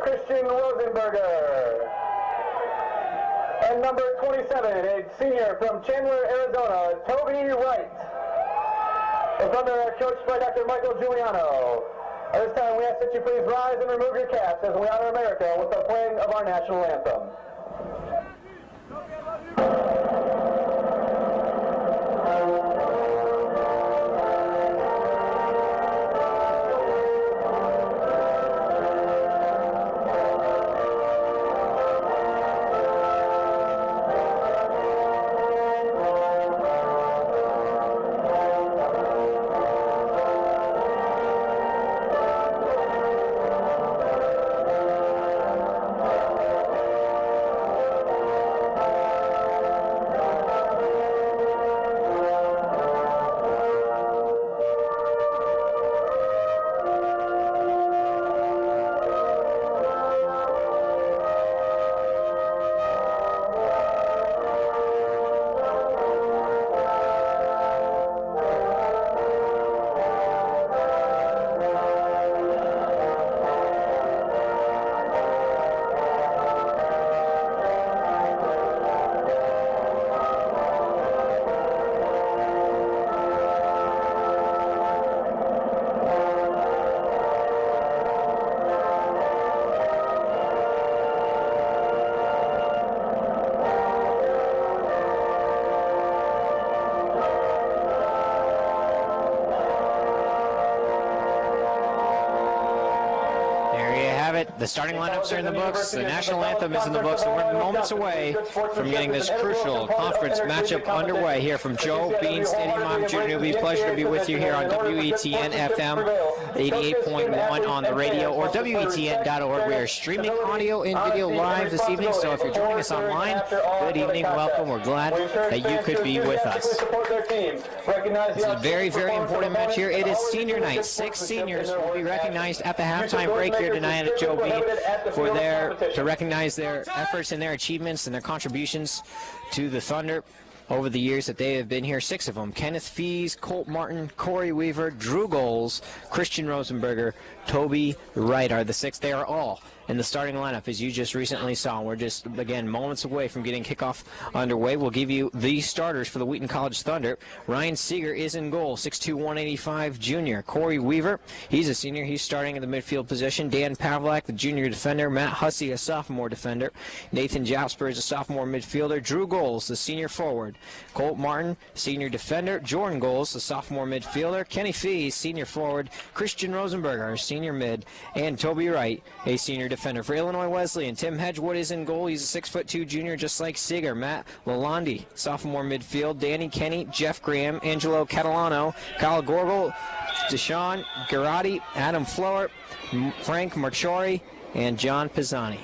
Christian Rosenberger. And number 27, a senior from Chandler, Arizona, Toby Wright. The Thunder are coached by Dr. Michael Giuliano. At this time, we ask that you please rise and remove your caps as we honor America with the playing of our national anthem. The starting lineups are in the books. The national anthem is in the books. And we're moments away from getting this crucial conference matchup underway here from Joe Bean Stadium. I'm Jude Newby. Pleasure to be with you here on WETN FM 88.1 on the radio or WETN.org. We are streaming audio and video live this evening. So if you're joining us online, good evening, welcome. We're glad that you could be with us. It's a very, very important match here. It is senior night. 6 seniors will be recognized at the halftime break here tonight at Joe Bean to recognize their efforts and their achievements and their contributions to the Thunder over the years that they have been here. 6 of them: Kenneth Fees, Colt Martin, Corey Weaver, Drew Goals, Christian Rosenberger, Toby Wright are the 6. They are all in the starting lineup, as you just recently saw. We're just, again, moments away from getting kickoff underway. We'll give you the starters for the Wheaton College Thunder. Ryan Seeger is in goal, 6'2", 185 junior. Corey Weaver, he's a senior. He's starting in the midfield position. Dan Pavlak, the junior defender. Matt Hussey, a sophomore defender. Nathan Jasper is a sophomore midfielder. Drew Goals, the senior forward. Colt Martin, senior defender. Jordan Goals, the sophomore midfielder. Kenny Fees, senior forward. Christian Rosenberger, senior mid. And Toby Wright, a senior defender. For Illinois Wesleyan, Tim Hedgewood is in goal. He's a 6'2" junior, just like Seeger. Matt Lalonde, sophomore midfield. Danny Kenny, Jeff Graham, Angelo Catalano, Kyle Gorgel, Deshaun Garati, Adam Flower, Frank Marchori, and John Pisani.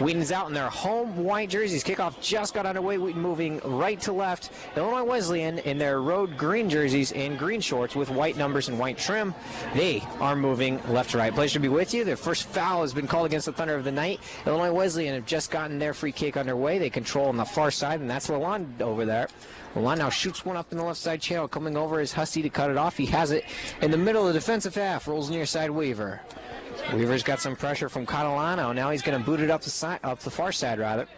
Wheaton's out in their home white jerseys. Kickoff just got underway. Wheaton moving right to left. Illinois Wesleyan in their road green jerseys and green shorts with white numbers and white trim. They are moving left to right. Pleasure to be with you. Their first foul has been called against the Thunder of the night. Illinois Wesleyan have just gotten their free kick underway. They control on the far side, and that's Lalonde over there. Lalonde now shoots one up in the left side channel. Coming over is Hussey to cut it off. He has it in the middle of the defensive half. Rolls near side Weaver. Weaver's got some pressure from Catalano. Now he's going to boot it up the far side, rather.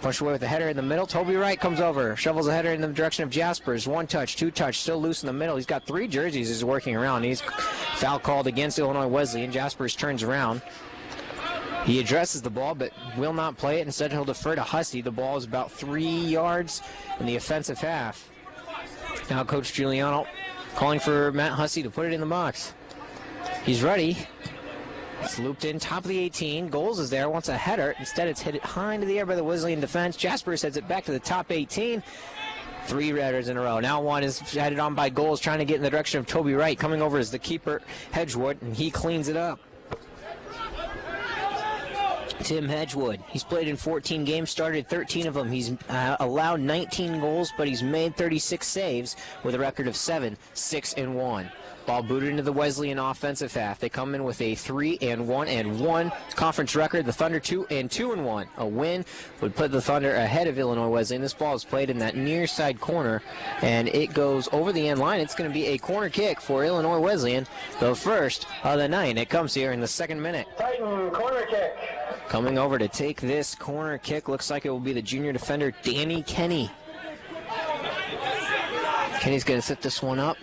Push away with the header in the middle. Toby Wright comes over, shovels a header in the direction of Jaspers. 1 touch, 2 touch, still loose in the middle. He's got 3 jerseys he's working around. He's foul called against Illinois Wesleyan. Jaspers turns around. He addresses the ball, but will not play it. Instead, he'll defer to Hussey. The ball is about 3 yards in the offensive half. Now Coach Giuliano calling for Matt Hussey to put it in the box. He's ready. It's looped in, top of the 18. Goals is there, wants a header. Instead, it's hit high into the air by the Wesleyan defense. Jasper heads it back to the top 18. 3 headers in a row. Now one is headed on by Goals, trying to get in the direction of Toby Wright. Coming over is the keeper, Hedgewood, and he cleans it up. Tim Hedgewood, he's played in 14 games, started 13 of them. He's allowed 19 goals, but he's made 36 saves with a record of 7, 6, and 1. Ball booted into the Wesleyan offensive half. They come in with a 3-1-1 conference record. The Thunder 2-2-1. A win would put the Thunder ahead of Illinois Wesleyan. This ball is played in that near side corner, and it goes over the end line. It's going to be a corner kick for Illinois Wesleyan, the first of the night. It comes here in the 2nd minute. Titan corner kick. Coming over to take this corner kick, looks like it will be the junior defender, Danny Kenny. Kenny's going to set this one up.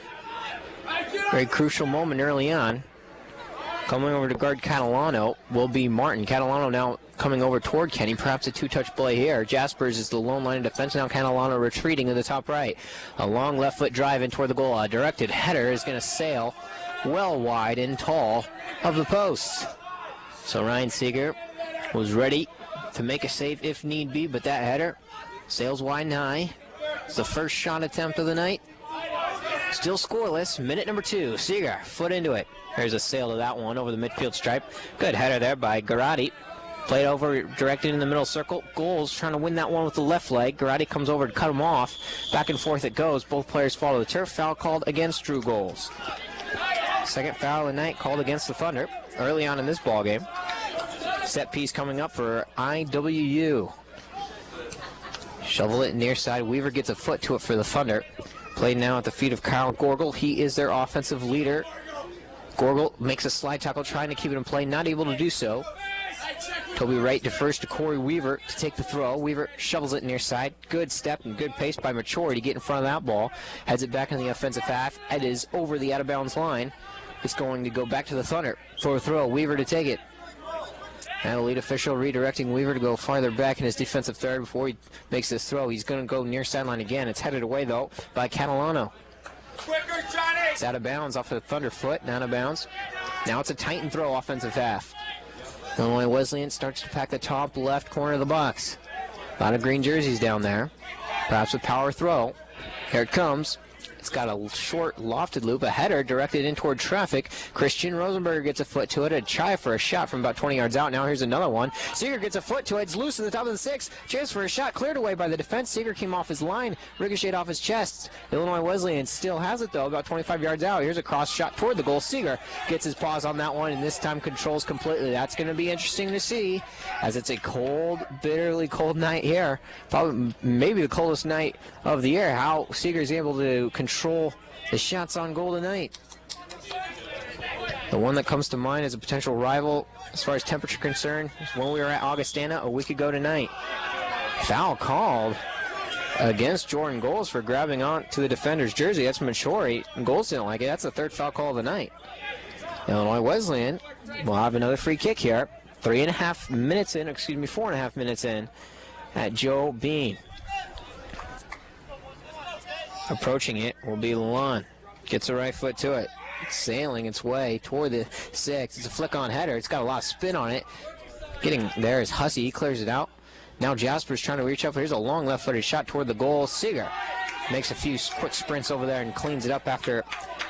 Very crucial moment early on. Coming over to guard Catalano will be Martin. Catalano now coming over toward Kenny. Perhaps a two-touch play here. Jaspers is the lone line of defense. Now Catalano retreating to the top right. A long left foot drive in toward the goal. A directed header is going to sail well wide and tall of the post. So Ryan Seeger was ready to make a save if need be, but that header sails wide and high. It's the first shot attempt of the night. Still scoreless. Minute number 2. Seeger, foot into it. There's a sail to that one over the midfield stripe. Good header there by Garotti. Played over, directed in the middle circle. Goals trying to win that one with the left leg. Garotti comes over to cut him off. Back and forth it goes. Both players fall to the turf. Foul called against Drew Goals. Second foul of the night called against the Thunder early on in this ball game. Set piece coming up for IWU. Shovel it near side. Weaver gets a foot to it for the Thunder. Played now at the feet of Kyle Gorgel. He is their offensive leader. Gorgel makes a slide tackle, trying to keep it in play, not able to do so. Toby Wright defers to Corey Weaver to take the throw. Weaver shovels it near side. Good step and good pace by Mature to get in front of that ball. Heads it back in the offensive half. It is over the out-of-bounds line. It's going to go back to the Thunder for a throw. Weaver to take it. And the lead official redirecting Weaver to go farther back in his defensive third before he makes this throw. He's going to go near sideline again. It's headed away, though, by Catalano. Quicker, Johnny! It's out of bounds off the Thunder foot and out of bounds. Now it's a Titan throw offensive half. Illinois Wesleyan starts to pack the top left corner of the box. A lot of green jerseys down there. Perhaps a power throw. Here it comes. It's got a short lofted loop, a header directed in toward traffic. Christian Rosenberger gets a foot to it, a try for a shot from about 20 yards out. Now here's another one. Seeger gets a foot to it. It's loose at the top of the 6. Chance for a shot cleared away by the defense. Seeger came off his line, ricocheted off his chest. Illinois Wesleyan still has it, though, about 25 yards out. Here's a cross shot toward the goal. Seeger gets his paws on that one, and this time controls completely. That's going to be interesting to see, as it's a cold, bitterly cold night here. Probably maybe the coldest night of the year. How Seeger's able to control the shots on goal tonight. The one that comes to mind as a potential rival as far as temperature concerned is when we were at Augustana a week ago tonight. Foul called against Jordan Goals for grabbing on to the defender's jersey. That's Machori. Goals didn't like it. That's the third foul call of the night. Illinois Wesleyan will have another free kick here. 4.5 minutes in at Joe Bean. Approaching it will be Lalonde. Gets the right foot to it. It's sailing its way toward the 6. It's a flick-on header. It's got a lot of spin on it. Getting there is Hussey. He clears it out. Now Jasper's trying to reach up. Here's a long left-footed shot toward the goal. Seeger makes a few quick sprints over there and cleans it up after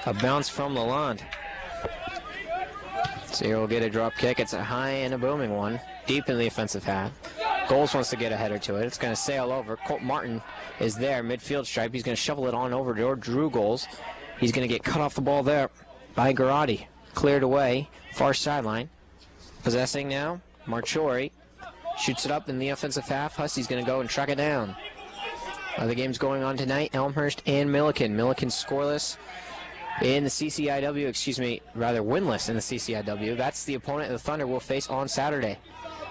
a bounce from Lalonde. Seeger will get a drop kick. It's a high and a booming one. Deep in the offensive half. Goals wants to get a header to it. It's going to sail over. Colt Martin is there, midfield stripe. He's going to shovel it on over to Drew Goals. He's going to get cut off the ball there by Garotti. Cleared away, far sideline. Possessing now, Marchori. Shoots it up in the offensive half. Hussey's going to go and track it down. The game's going on tonight, Elmhurst and Milliken. Milliken scoreless in the CCIW, winless in the CCIW. That's the opponent the Thunder will face on Saturday.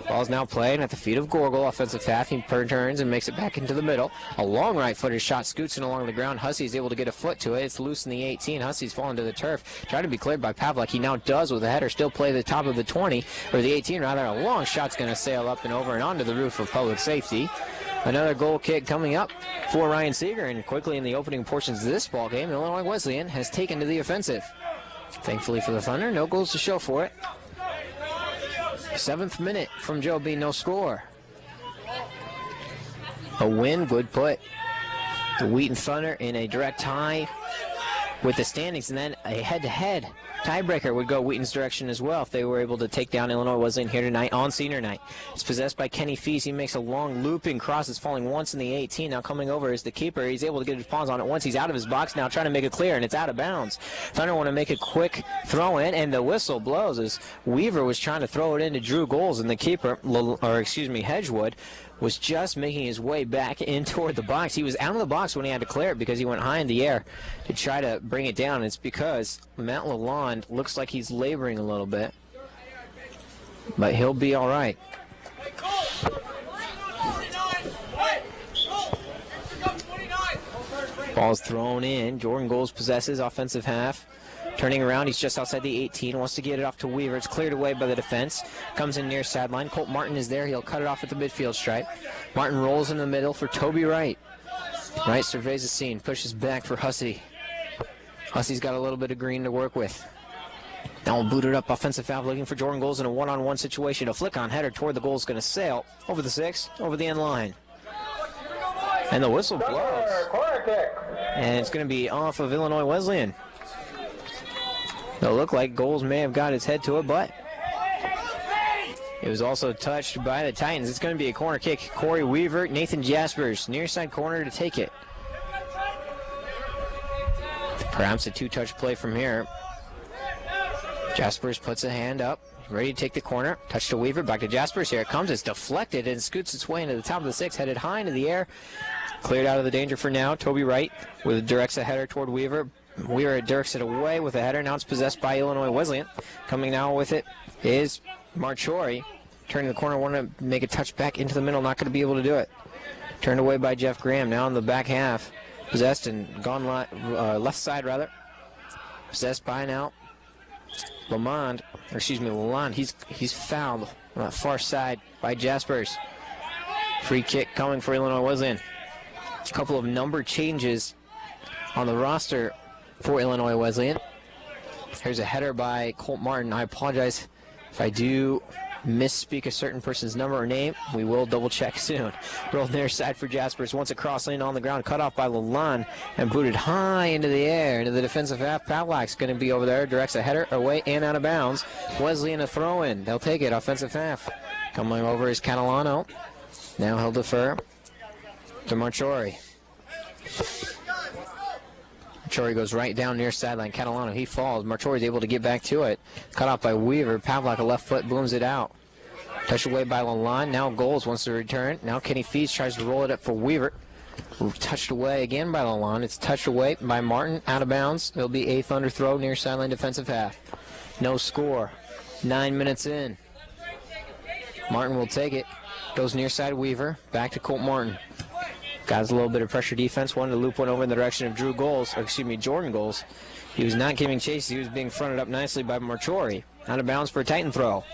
Ball's now playing at the feet of Gorgel, offensive half. He turns and makes it back into the middle. A long right-footed shot scoots in along the ground. Hussey's able to get a foot to it. It's loose in the 18. Hussey's fallen to the turf. Trying to be cleared by Pavlik. He now does with a header. Still play the top of the 20, or the 18 rather. A long shot's going to sail up and over and onto the roof of public safety. Another goal kick coming up for Ryan Seeger, and quickly in the opening portions of this ball game, Illinois Wesleyan has taken to the offensive. Thankfully for the Thunder, no goals to show for it. 7th minute from Joe B, no score. A win would put the Wheaton Thunder in a direct tie with the standings, and then a head-to-head tiebreaker would go Wheaton's direction as well if they were able to take down Illinois Wesleyan here tonight on senior night. It's possessed by Kenny Fees. He makes a long looping cross. It's falling once in the 18. Now coming over is the keeper. He's able to get his paws on it once. He's out of his box now, trying to make it clear, and it's out of bounds. Thunder want to make a quick throw in, and the whistle blows as Weaver was trying to throw it into Drew Goals, and the keeper, Hedgewood, was just making his way back in toward the box. He was out of the box when he had to clear it because he went high in the air to try to bring it down. It's because Matt Lalonde looks like he's laboring a little bit, but he'll be all right. Ball's thrown in. Jordan Goals possesses offensive half. Turning around, he's just outside the 18, wants to get it off to Weaver. It's cleared away by the defense. Comes in near sideline. Colt Martin is there. He'll cut it off at the midfield stripe. Martin rolls in the middle for Toby Wright. Wright surveys the scene, pushes back for Hussey. Hussey's got a little bit of green to work with. Now we'll boot it up. Offensive half looking for Jordan Goals in a one-on-one situation. A flick-on header toward the goal is going to sail over the 6, over the end line. And the whistle blows. And it's going to be off of Illinois Wesleyan. It'll look like Goals may have got his head to it, but it was also touched by the Titans. It's going to be a corner kick. Corey Weaver, Nathan Jaspers, near side corner to take it. Perhaps a two-touch play from here. Jaspers puts a hand up, ready to take the corner. Touch to Weaver, back to Jaspers. Here it comes. It's deflected and scoots its way into the top of the 6, headed high into the air. Cleared out of the danger for now. Toby Wright directs a header toward Weaver. Weaver directs it away with a header. Now it's possessed by Illinois Wesleyan. Coming now with it is Marchori. Turning the corner, want to make a touch back into the middle. Not going to be able to do it. Turned away by Jeff Graham. Now in the back half. Possessed and gone left side, rather. Possessed by now Lalonde. He's fouled on that far side by Jaspers. Free kick coming for Illinois Wesleyan. A couple of number changes on the roster for Illinois Wesleyan. Here's a header by Colt Martin. I apologize if I do misspeak a certain person's number or name. We will double check soon. Rolled near side for Jaspers. Once a cross lane on the ground, cut off by Lalonde and booted high into the air into the defensive half. Pavlak's going to be over there. Directs a header away and out of bounds. Wesleyan a throw in. They'll take it. Offensive half. Coming over is Catalano. Now he'll defer to Marchori. Marchori goes right down near sideline. Catalano, he falls. Marchori's able to get back to it. Cut off by Weaver. Pavlak, a left foot, booms it out. Touched away by Lalonde. Now Goals wants to return. Now Kenny Fees tries to roll it up for Weaver. Touched away again by Lalonde. It's touched away by Martin. Out of bounds. It'll be a Thunder throw near sideline defensive half. No score. 9 minutes in. Martin will take it. Goes near side Weaver. Back to Colt Martin. Got a little bit of pressure defense. Wanted to loop one over in the direction of Jordan Goals. He was not giving chase. He was being fronted up nicely by Marchori. Out of bounds for a Titan throw.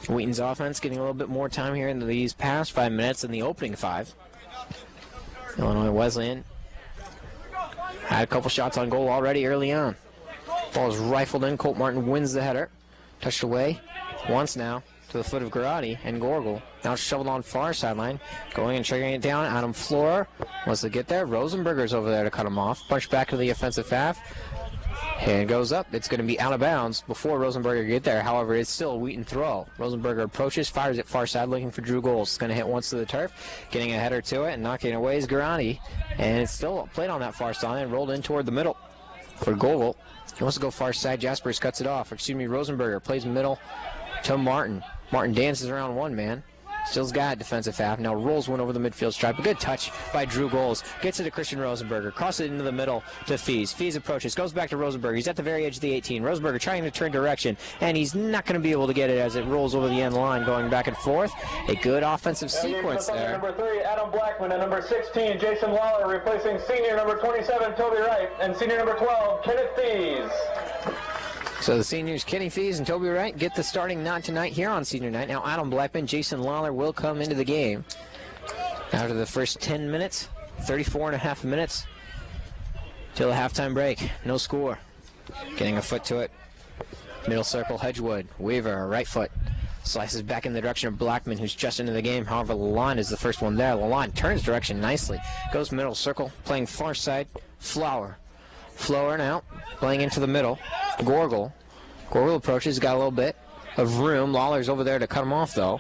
Wheaton's offense getting a little bit more time here in these past 5 minutes than the opening 5. Illinois Wesleyan had a couple shots on goal already early on. Ball is rifled in. Colt Martin wins the header. Touched away once now to the foot of Garati and Gorgel. Now it's shoveled on far sideline. Going and triggering it down. Adam Flora wants to get there. Rosenberger's over there to cut him off. Punch back to the offensive half. Hand goes up. It's going to be out of bounds before Rosenberger can get there. However, it's still a Wheaton throw. Rosenberger approaches, fires it far side, looking for Drew Goals. It's going to hit once to the turf. Getting a header to it and knocking it away is Garati. And it's still played on that far side and rolled in toward the middle for Gorgel. He wants to go far side. Jaspers cuts it off. Rosenberger plays middle to Martin. Martin dances around one man. Still's got defensive half. Now rolls one over the midfield stripe. A good touch by Drew Goals. Gets it to Christian Rosenberger. Crosses it into the middle to Fees. Fees approaches. Goes back to Rosenberger. He's at the very edge of the 18. Rosenberger trying to turn direction. And he's not going to be able to get it as it rolls over the end line, going back and forth. A good offensive sequence there. Number 3, Adam Blackman, and number 16, Jason Lawler, replacing senior number 27, Toby Wright, and senior number 12, Kenneth Fees. So the seniors, Kenny Fees and Toby Wright, get the starting nod tonight here on senior night. Now Adam Blackman, Jason Lawler will come into the game. After the first 10 minutes, 34.5 minutes till the halftime break. No score. Getting a foot to it. Middle circle, Hedgewood. Weaver, right foot. Slices back in the direction of Blackman, who's just into the game. However, Lalonde is the first one there. Lalonde turns direction nicely. Goes middle circle, playing far side. Flower Flower now, playing into the middle. Gorgel approaches, got a little bit of room. Lawler's over there to cut him off, though.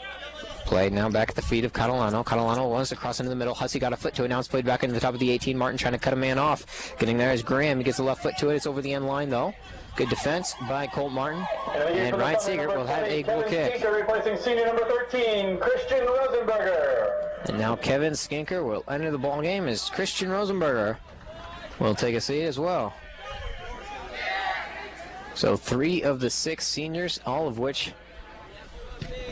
Played now back at the feet of Catalano. Catalano wants to cross into the middle. Hussey got a foot to it. Now it's played back into the top of the 18. Martin trying to cut a man off. Getting there is Graham. He gets the left foot to it. It's over the end line, though. Good defense by Colt Martin. And Ryan Seeger will have a goal kick. Replacing senior number 13, Christian Rosenberger. And now Kevin Skinker will enter the ball game as Christian Rosenberger will take a seat as well. So 3 of the 6 seniors, all of which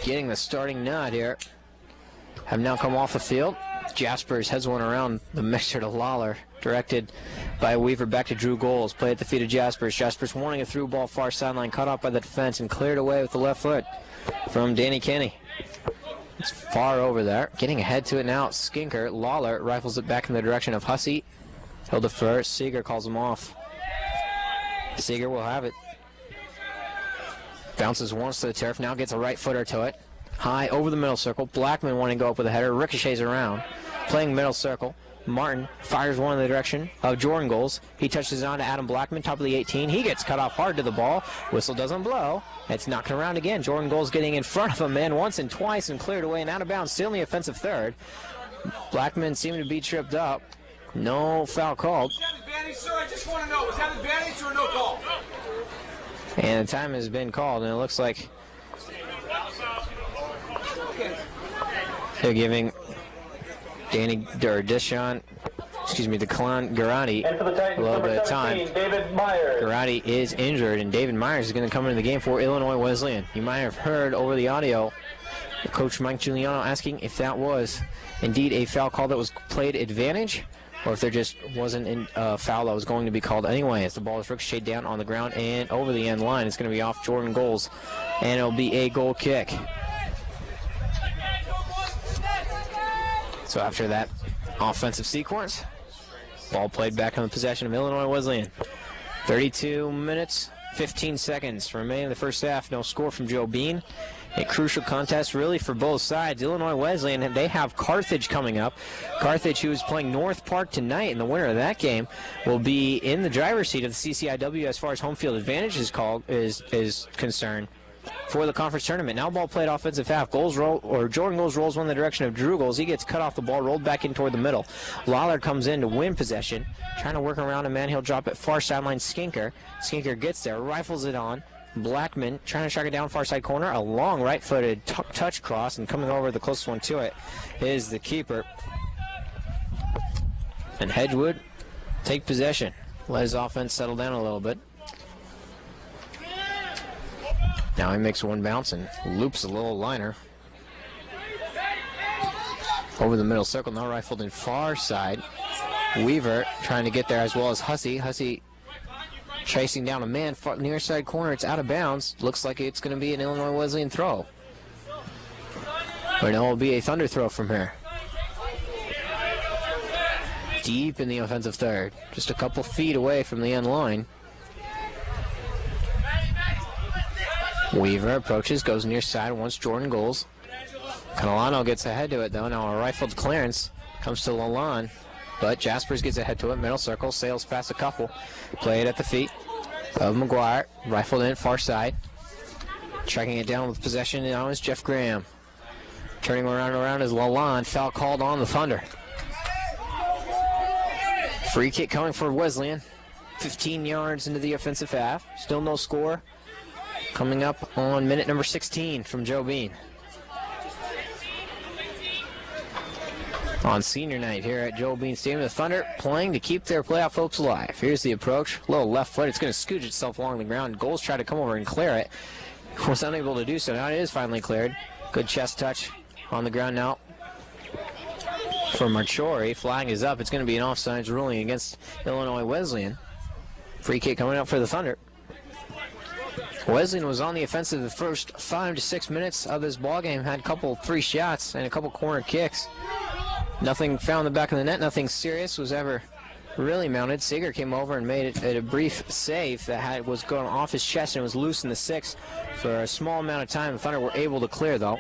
getting the starting nod here, have now come off the field. Jaspers heads one around the mixer to Lawler, directed by Weaver back to Drew Goals. Play at the feet of Jaspers. Jaspers wanting a through ball far sideline, cut off by the defense and cleared away with the left foot from Danny Kenny. It's far over there. Getting ahead to it now, Skinker. Lawler rifles it back in the direction of Hussey. He'll defer. Seeger calls him off. Seeger will have it. Bounces once to the turf, now gets a right footer to it. High over the middle circle. Blackman wanting to go up with a header. Ricochets around. Playing middle circle. Martin fires one in the direction of Jordan Goals. He touches on to Adam Blackman, top of the 18. He gets cut off hard to the ball. Whistle doesn't blow. It's knocked around again. Jordan Goals getting in front of a man once and twice and cleared away and out of bounds. Still in the offensive third. Blackman seemed to be tripped up. No foul called. Was that advantage, sir? I just want to know. Was that advantage or no call? And the time has been called, and it looks like they're giving Declan Garati a little bit of time. Garati is injured, and David Myers is going to come into the game for Illinois Wesleyan. You might have heard over the audio Coach Mike Giuliano asking if that was indeed a foul call that was played advantage, or if there just wasn't a foul that was going to be called anyway, as the ball is ricocheted down on the ground and over the end line. It's going to be off Jordan Goals, and it'll be a goal kick. So after that offensive sequence, ball played back on the possession of Illinois Wesleyan. 32 minutes, 15 seconds remaining in the first half. No score from Joe Bean. A crucial contest really for both sides. Illinois Wesleyan, they have Carthage coming up. Carthage, who is playing North Park tonight, and the winner of that game will be in the driver's seat of the CCIW as far as home field advantage is concerned for the conference tournament. Now ball played offensive half. Jordan Goals rolls one in the direction of Drew Goals. He gets cut off the ball, rolled back in toward the middle. Lawler comes in to win possession, trying to work around a man. He'll drop it far sideline. Skinker gets there, rifles it on. Blackman trying to track it down far side corner. A long right-footed touch cross, and coming over the closest one to it is the keeper. And Hedgewood take possession. Let his offense settle down a little bit. Now he makes one bounce and loops a little liner. Over the middle circle, now rifled in far side. Weaver trying to get there as well as Hussey. Hussey chasing down a man, near side corner. It's out of bounds. Looks like it's going to be an Illinois Wesleyan throw. But no, it will be a Thunder throw from here. Deep in the offensive third. Just a couple feet away from the end line. Weaver approaches, goes near side, wants Jordan Goals. Catalano gets ahead to it, though. Now a rifled clearance comes to Lalonde. But Jaspers gets ahead to it, middle circle, sails past a couple. Play it at the feet of McGuire. Rifled in, far side. Tracking it down with possession now is Jeff Graham. Turning around is Lalonde. Foul called on the Thunder. Free kick coming for Wesleyan. 15 yards into the offensive half. Still no score. Coming up on minute number 16 from Joe Bean. On senior night here at Joe Bean Stadium, the Thunder playing to keep their playoff hopes alive. Here's the approach. Little left foot. It's going to scooch itself along the ground. Goals try to come over and clear it. Was unable to do so. Now it is finally cleared. Good chest touch on the ground now for Marchori. Flag is up. It's going to be an offsides ruling against Illinois Wesleyan. Free kick coming up for the Thunder. Wesleyan was on the offensive the first 5 to 6 minutes of this ballgame. Had a couple free shots and a couple corner kicks. Nothing found in the back of the net. Nothing serious was ever really mounted. Seeger came over and made it a brief save that was going off his chest and was loose in the six for a small amount of time. The Thunder were able to clear, though.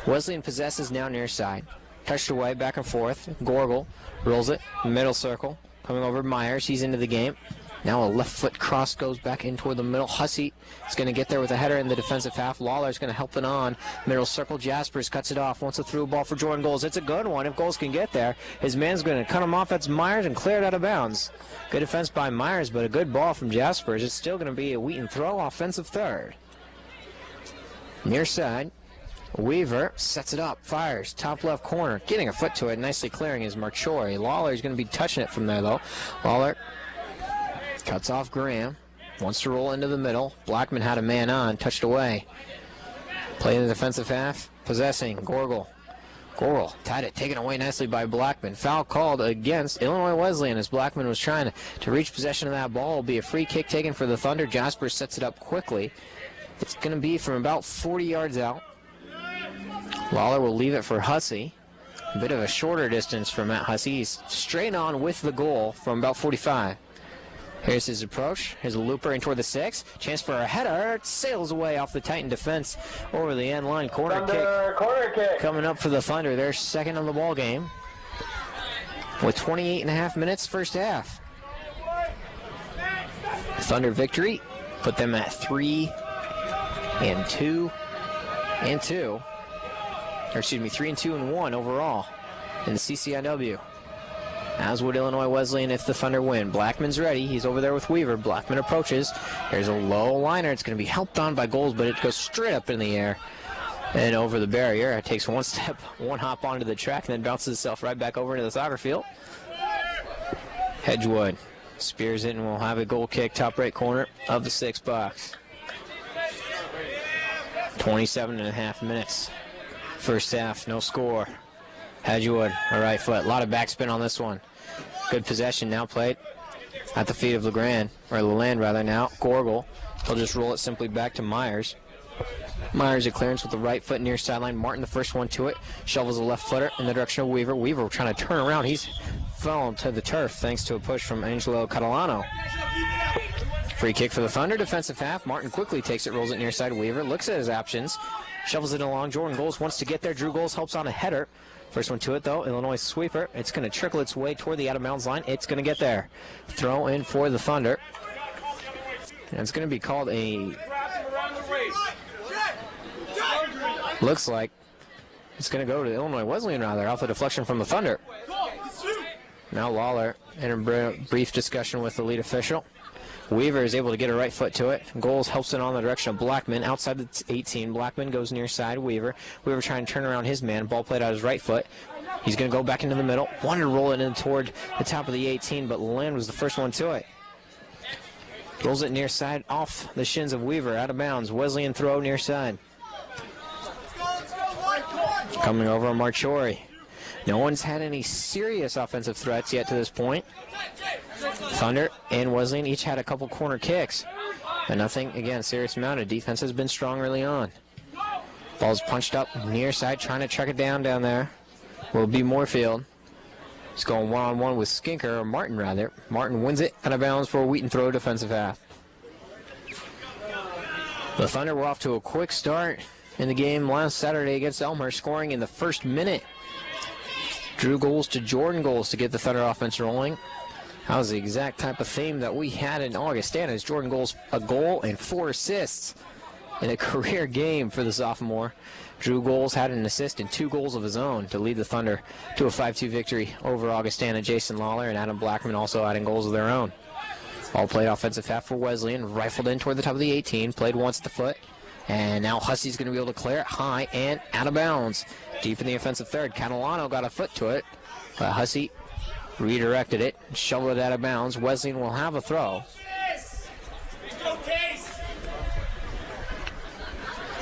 Wesleyan possesses now near side. Touched away, back and forth. Gorgel rolls it, middle circle. Coming over Myers, he's into the game. Now a left foot cross goes back in toward the middle. Hussey is going to get there with a header in the defensive half. Lawler's going to help it on. Middle circle, Jaspers cuts it off. Wants a through ball for Jordan Goals. It's a good one if Goals can get there. His man's going to cut him off. That's Myers and clear it out of bounds. Good defense by Myers, but a good ball from Jaspers. It's still going to be a Wheaton throw, offensive third. Near side. Weaver sets it up, fires, top left corner, getting a foot to it, nicely clearing is Marchori. Lawler's going to be touching it from there, though. Lawler cuts off Graham, wants to roll into the middle. Blackman had a man on, touched away. Play in the defensive half, possessing, Gorgel. Gorgel tied it, taken away nicely by Blackman. Foul called against Illinois Wesleyan as Blackman was trying to reach possession of that ball. It'll be a free kick taken for the Thunder. Jasper sets it up quickly. It's going to be from about 40 yards out. Lawler will leave it for Hussey. A bit of a shorter distance from Matt Hussey. He's straight on with the goal from about 45. Here's his approach. Here's a looper in toward the 6. Chance for a header. It sails away off the Titan defense over the end line. Corner kick coming up for the Thunder. They're second on the ball game with 28.5 minutes first half. Thunder victory put them at 3-2. Or excuse me, 3-2-1 overall in the CCIW. As would Illinois Wesleyan if the Thunder win. Blackman's ready. He's over there with Weaver. Blackman approaches. There's a low liner. It's going to be helped on by Goals, but it goes straight up in the air and over the barrier. It takes one step, one hop onto the track, and then bounces itself right back over into the soccer field. Hedgewood spears it, and we'll have a goal kick top right corner of the 6 box. 27.5 minutes. First half, no score. Hedgewood, a right foot. A lot of backspin on this one. Good possession now played at the feet of Legrand, or Leland rather now. Gorgel, he'll just roll it simply back to Myers. Myers a clearance with the right foot near sideline. Martin the first one to it. Shovels a left footer in the direction of Weaver. Weaver trying to turn around. He's fallen to the turf thanks to a push from Angelo Catalano. Free kick for the Thunder, defensive half. Martin quickly takes it, rolls it near side. Weaver looks at his options. Shovels it along. Jordan Goals wants to get there. Drew Goals helps on a header. First one to it, though, Illinois sweeper. It's going to trickle its way toward the out-of-bounds line. It's going to get there. Throw in for the Thunder. And it's going to be called a... Looks like it's going to go to Illinois Wesleyan, rather, off the deflection from the Thunder. Now Lawler in a brief discussion with the lead official. Weaver is able to get a right foot to it. Goals helps it on the direction of Blackman. Outside the 18, Blackman goes near side. Weaver trying to turn around his man. Ball played out his right foot. He's going to go back into the middle. Wanted to roll it in toward the top of the 18, but Land was the first one to it. Rolls it near side off the shins of Weaver. Out of bounds. Wesleyan throw near side. Coming over on Marchori. No one's had any serious offensive threats yet to this point. Thunder and Wesleyan each had a couple corner kicks. And nothing, again, serious amount of defense has been strong early on. Ball's punched up near side, trying to track it down there. Will be Moorfield. He's going one-on-one with Skinker, or Martin rather. Martin wins it out of bounds for a Wheaton throw defensive half. The Thunder were off to a quick start in the game last Saturday against Elmhurst, scoring in the first minute. Drew Goals to Jordan Goals to get the Thunder offense rolling. That was the exact type of theme that we had in Augustana, as Jordan Goals a goal and 4 assists in a career game for the sophomore. Drew Goals had an assist and 2 goals of his own to lead the Thunder to a 5-2 victory over Augustana. Jason Lawler and Adam Blackman also adding goals of their own. All played offensive half for Wesleyan, rifled in toward the top of the 18, played once at the foot. And now Hussey's going to be able to clear it high and out of bounds. Deep in the offensive third. Catalano got a foot to it, but Hussey redirected it, shoveled it out of bounds. Wesleyan will have a throw.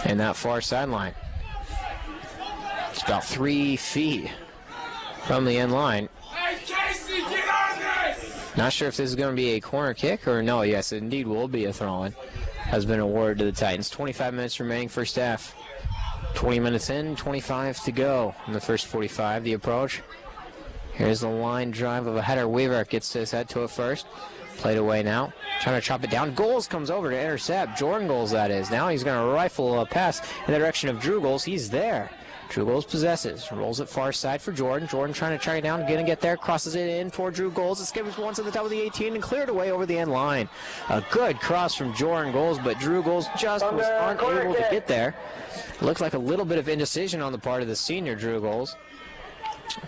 And that far sideline. It's about 3 feet from the end line. Hey, Casey, get on this! Not sure if this is going to be a corner kick or no. Yes, it indeed will be a throw-in. Has been awarded to the Titans. 25 minutes remaining first half. 20 minutes in, 25 to go in the first 45. The approach. Here's the line drive of a header. Weaver gets his head to it first. Played away now. Trying to chop it down. Goals comes over to intercept. Jordan Goals, that is. Now he's going to rifle a pass in the direction of Drew Goals. He's there. Drew Goals possesses, rolls it far side for Jordan. Jordan trying to track it down, going to get there, crosses it in toward Drew Goals. It skips once at the top of the 18 and cleared away over the end line. A good cross from Jordan Goals, but Drew Goals just was unable to get there. Looks like a little bit of indecision on the part of the senior Drew Goals.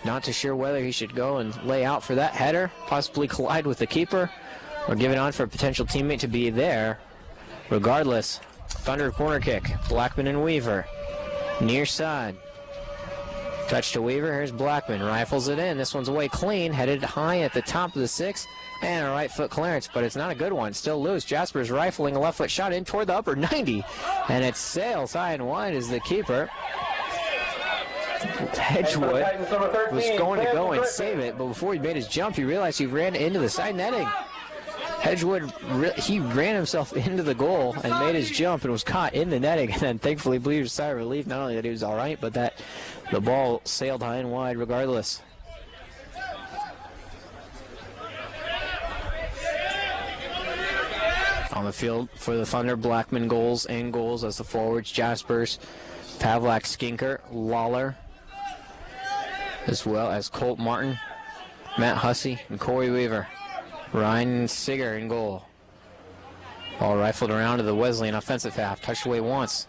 Not too sure whether he should go and lay out for that header, possibly collide with the keeper, or give it on for a potential teammate to be there. Regardless, Thunder corner kick. Blackman and Weaver. Near side. Touch to Weaver. Here's Blackman. Rifles it in. This one's away clean. Headed high at the top of the 6. And a right foot clearance, but it's not a good one. Still loose. Jasper's rifling a left foot shot in toward the upper 90. And it sails high and wide as the keeper, Hedgewood, was going to go and save it, but before he made his jump, he realized he ran into the side netting. Hedgewood, he ran himself into the goal and made his jump and was caught in the netting, and then thankfully blew a sigh of relief, not only that he was all right, but that the ball sailed high and wide regardless. On the field for the Thunder, Blackman goals and goals as the forwards, Jaspers, Pavlak, Skinker, Lawler, as well as Colt Martin, Matt Hussey, and Corey Weaver. Ryan Sigger in goal. Ball rifled around to the Wesleyan offensive half. Touched away once.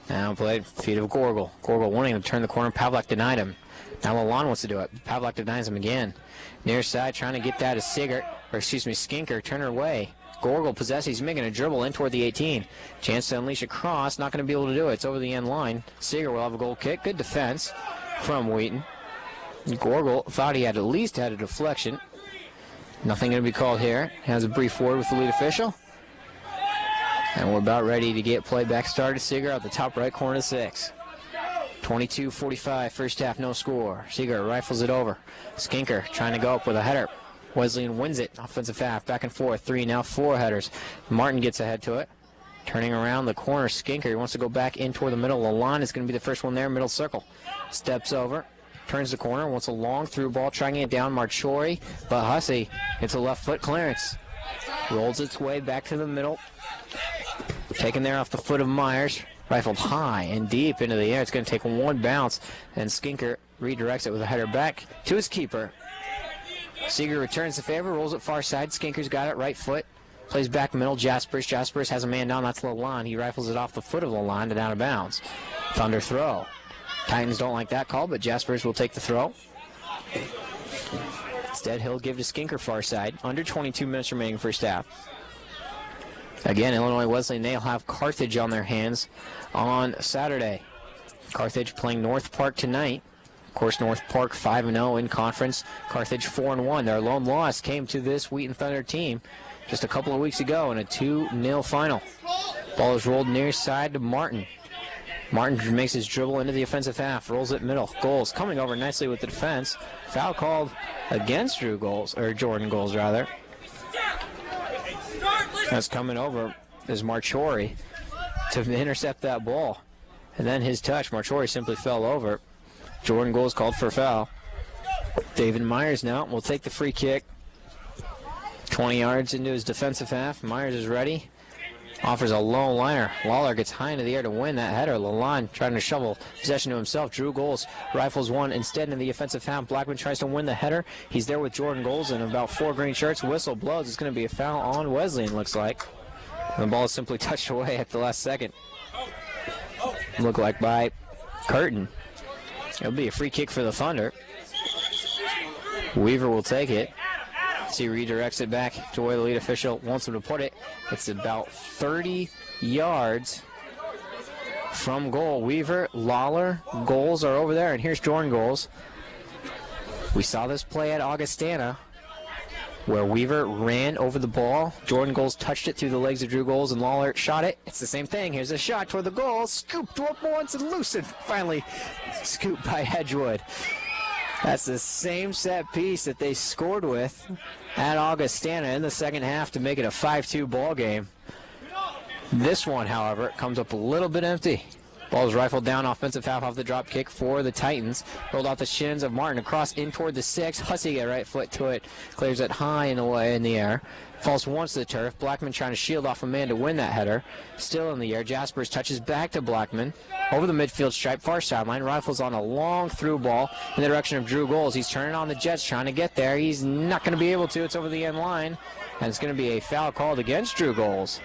Now played feet of Gorgel. Gorgel wanting to turn the corner. Pavlak denied him. Now Lalonde wants to do it. Pavlak denies him again. Near side trying to get that to Skinker. Turn her away. Gorgel possesses. He's making a dribble in toward the 18. Chance to unleash a cross. Not going to be able to do it. It's over the end line. Sigger will have a goal kick. Good defense from Wheaton. Gorgel thought he had at least had a deflection. Nothing going to be called here. Has a brief word with the lead official. And we're about ready to get play back started. Sigger out the top right corner of 6. 22-45, first half, no score. Sigger rifles it over. Skinker trying to go up with a header. Wesleyan wins it. Offensive half, back and forth. 3, now 4 headers. Martin gets ahead to it. Turning around the corner, Skinker. He wants to go back in toward the middle. Lalonde is going to be the first one there, middle circle. Steps over. Turns the corner, wants a long through ball, trying it down Marchori, but Hussey gets a left foot clearance. Rolls its way back to the middle. Taken there off the foot of Myers. Rifled high and deep into the air. It's going to take one bounce, and Skinker redirects it with a header back to his keeper. Seeger returns the favor, rolls it far side. Skinker's got it, right foot. Plays back middle, Jaspers. Jaspers has a man down, that's Lalonde. He rifles it off the foot of Lalonde and out of bounds. Thunder throw. Titans don't like that call, but Jaspers will take the throw. Instead, he'll give to Skinker far side. Under 22 minutes remaining first half. Again, Illinois Wesleyan, they'll have Carthage on their hands on Saturday. Carthage playing North Park tonight. Of course, North Park 5-0 in conference. Carthage 4-1. Their lone loss came to this Wheaton Thunder team just a couple of weeks ago in a 2-0 final. Ball is rolled near side to Martin. Martin makes his dribble into the offensive half, rolls it middle. Goals coming over nicely with the defense. Foul called against Jordan Goals rather. That's coming over is Marchori to intercept that ball. And then his touch, Marchori simply fell over. Jordan Goals called for a foul. David Myers now will take the free kick. 20 yards into his defensive half. Myers is ready. Offers a low liner. Lawler gets high into the air to win that header. Lalonde trying to shovel possession to himself. Drew Goals rifles one instead in the offensive half. Blackman tries to win the header. He's there with Jordan Goals in about 4 green shirts. Whistle blows. It's going to be a foul on Wesleyan, looks like. And the ball is simply touched away at the last second. Look like by Curtin. It'll be a free kick for the Thunder. Weaver will take it. He redirects it back to where the lead official wants him to put it. It's about 30 yards from goal. Weaver, Lawler, Goals are over there, and here's Jordan Goals. We saw this play at Augustana where Weaver ran over the ball. Jordan Goals touched it through the legs of Drew Goals, and Lawler shot it. It's the same thing. Here's a shot toward the goal. Scooped up once and loosened. Finally scooped by Hedgewood. That's the same set piece that they scored with at Augustana in the second half to make it a 5-2 ball game. This one, however, comes up a little bit empty. Ball is rifled down offensive half off the drop kick for the Titans. Rolled off the shins of Martin across in toward the 6. Hussey got right foot to it. Clears it high and away in the air. Falls once to the turf. Blackman trying to shield off a man to win that header. Still in the air. Jaspers touches back to Blackman. Over the midfield stripe, far sideline. Rifles on a long through ball in the direction of Drew Goals. He's turning on the Jets, trying to get there. He's not going to be able to. It's over the end line. And it's going to be a foul called against Drew Goals.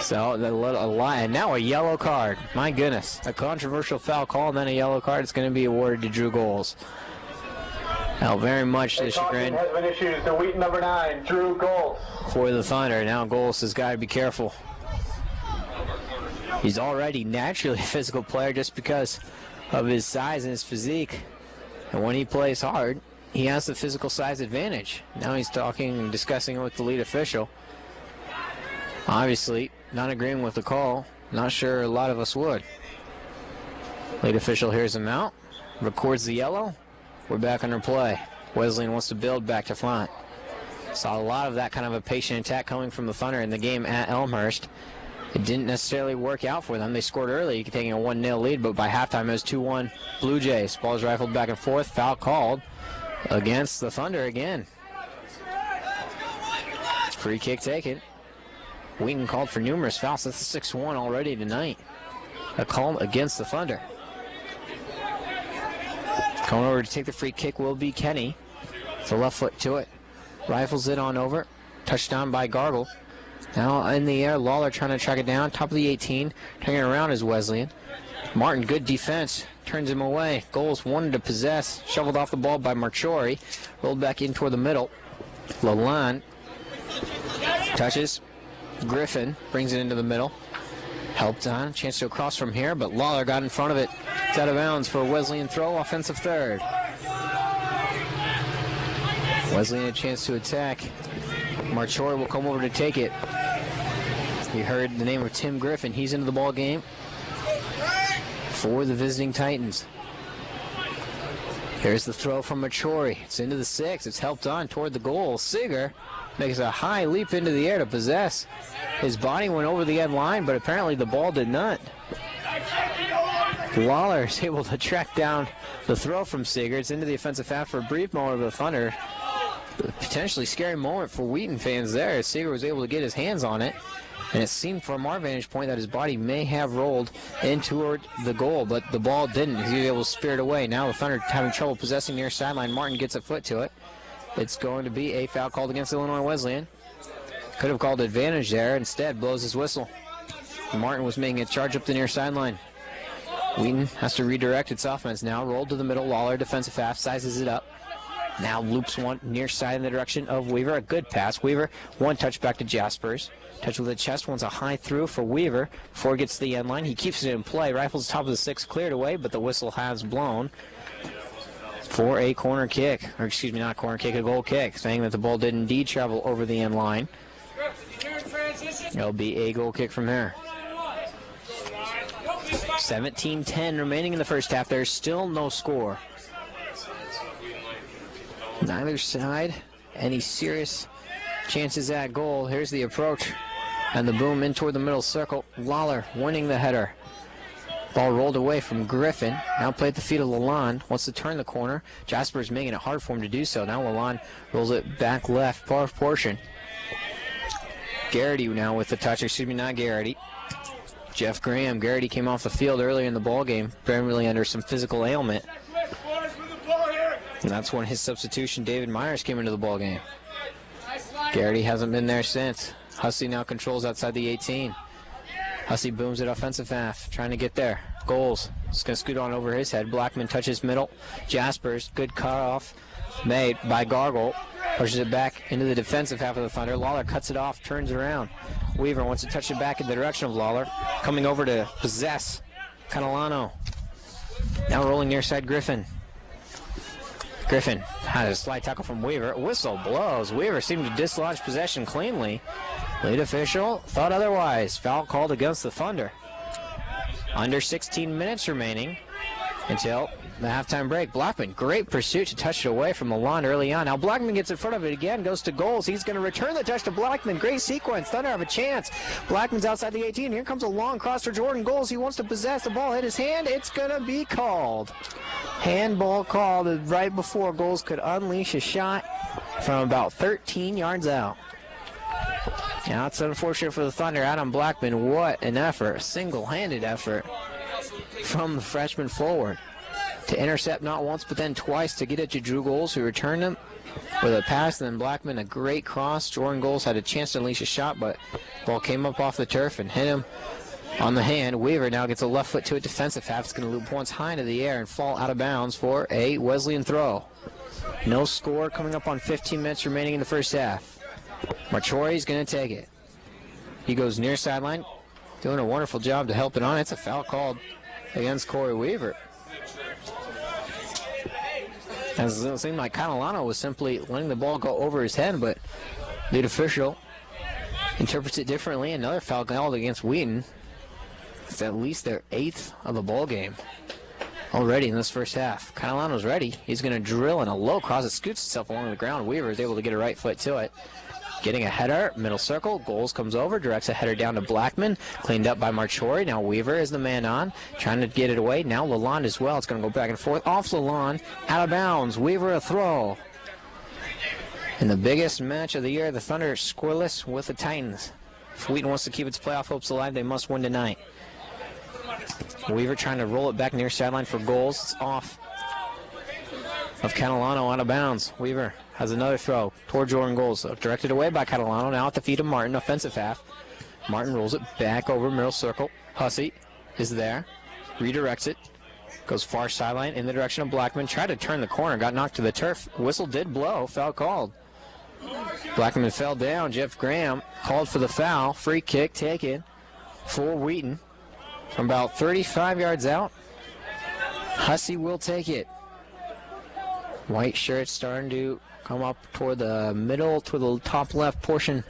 So, and now a yellow card. My goodness. A controversial foul call and then a yellow card. It's going to be awarded to Drew Goals. Now, very much the chagrin has been issued to Wheaton number 9, Drew Goals. For the Thunder. Now Goals has got to be careful. He's already naturally a physical player just because of his size and his physique. And when he plays hard, he has the physical size advantage. Now he's talking and discussing it with the lead official. Obviously, not agreeing with the call. Not sure a lot of us would. Lead official hears him out, records the yellow. We're back under play. Wesleyan wants to build back to front. Saw a lot of that kind of a patient attack coming from the Thunder in the game at Elmhurst. It didn't necessarily work out for them. They scored early, taking a 1-0 lead, but by halftime it was 2-1 Blue Jays. Ball's rifled back and forth. Foul called against the Thunder again. Free kick taken. Wheaton called for numerous fouls. That's a 6-1 already tonight. A call against the Thunder. Coming over to take the free kick will be Kenny. The left foot to it. Rifles it on over. Touchdown by Gargle. Now in the air, Lawler trying to track it down. Top of the 18. Turning it around is Wesleyan. Martin, good defense. Turns him away. Goals wanted to possess. Shoveled off the ball by Marchori. Rolled back in toward the middle. Lalonde touches. Griffin brings it into the middle. Helped on. Chance to cross from here, but Lawler got in front of it. It's out of bounds for a Wesleyan throw. Offensive third. Wesleyan a chance to attack. Marchori will come over to take it. You heard the name of Tim Griffin. He's into the ball game for the visiting Titans. Here's the throw from Marchori. It's into the 6. It's helped on toward the goal. Seeger makes a high leap into the air to possess. His body went over the end line, but apparently the ball did not. Lawler is able to track down the throw from Seeger. It's into the offensive half for a brief moment of the Thunder. A potentially scary moment for Wheaton fans there. Seeger was able to get his hands on it, and it seemed from our vantage point that his body may have rolled in toward the goal, but the ball didn't. He was able to spear it away. Now the Thunder having trouble possessing near sideline. Martin gets a foot to it. It's going to be a foul called against Illinois Wesleyan. Could have called advantage there. Instead, blows his whistle. Martin was making a charge up the near sideline. Wheaton has to redirect its offense now. Rolled to the middle. Lawler, defensive half, sizes it up. Now loops one near side in the direction of Weaver. A good pass. Weaver, one touch back to Jaspers. Touch with the chest. One's a high through for Weaver before it gets to the end line. He keeps it in play. Rifles top of the 6, cleared away, but the whistle has blown for a corner kick. Or excuse me, not a corner kick, a goal kick. Saying that the ball did indeed travel over the end line. It'll be a goal kick from there. 17-10 remaining in the first half. There's still no score. Neither side any serious chances at goal. Here's the approach and the boom in toward the middle circle. Lawler winning the header. Ball rolled away from Griffin. Now played at the feet of Lalonde. Wants to turn the corner. Jasper's making it hard for him to do so. Now Lalonde rolls it back left portion. Garrity now with the touch. Excuse me, not Garrity. Jeff Graham. Garrity came off the field earlier in the ball game, primarily under some physical ailment. And that's when his substitution, David Myers, came into the ball game. Garrity hasn't been there since. Hussey now controls outside the 18. Hussey booms it offensive half, trying to get there. Goals. It's going to scoot on over his head. Blackman touches middle. Jaspers, good cutoff made by Gargle. Pushes it back into the defensive half of the Thunder. Lawler cuts it off, turns around. Weaver wants to touch it back in the direction of Lawler. Coming over to possess Catalano. Now rolling near side Griffin. Griffin had a slight tackle from Weaver. Whistle blows. Weaver seemed to dislodge possession cleanly. Lead official thought otherwise. Foul called against the Thunder. Under 16 minutes remaining until the halftime break. Blackman, great pursuit to touch it away from Lalonde early on. Now Blackman gets in front of it again, goes to goals. He's going to return the touch to Blackman. Great sequence. Thunder have a chance. Blackman's outside the 18. Here comes a long cross for Jordan Goals. He wants to possess the ball. Hit his hand. It's going to be called. Handball called right before Goals could unleash a shot from about 13 yards out. Now it's unfortunate for the Thunder. Adam Blackman, what an effort. A single-handed effort from the freshman forward to intercept not once but then twice to get it to Drew Goals, who returned him with a pass. And then Blackman, a great cross. Jordan Goals had a chance to unleash a shot, but ball came up off the turf and hit him on the hand. Weaver now gets a left foot to a defensive half. It's going to loop once high into the air and fall out of bounds for a Wesleyan throw. No score coming up on 15 minutes remaining in the first half. Marchori's going to take it. He goes near sideline, doing a wonderful job to help it on. It's a foul called against Corey Weaver. As it seemed like Catalano was simply letting the ball go over his head, but the official interprets it differently. Another foul called against Wheaton. It's at least their 8th of the ball game already in this first half. Catalano's ready. He's going to drill in a low cross. It scoots itself along the ground. Weaver is able to get a right foot to it. Getting a header, middle circle, Goals comes over, directs a header down to Blackman, cleaned up by Marchori. Now Weaver is the man on, trying to get it away. Now Lalonde as well. It's going to go back and forth. Off Lalonde, out of bounds. Weaver a throw. In the biggest match of the year, the Thunder scoreless with the Titans. If Wheaton wants to keep its playoff hopes alive, they must win tonight. Weaver trying to roll it back near sideline for Goals. It's off of Catalano, out of bounds. Weaver has another throw toward Jordan Goals. Directed away by Catalano. Now at the feet of Martin, offensive half. Martin rolls it back over middle circle. Hussey is there. Redirects it. Goes far sideline in the direction of Blackman. Tried to turn the corner. Got knocked to the turf. Whistle did blow. Foul called. Blackman fell down. Jeff Graham called for the foul. Free kick taken for Wheaton from about 35 yards out. Hussey will take it. White shirt starting to come up toward the middle, toward the top left portion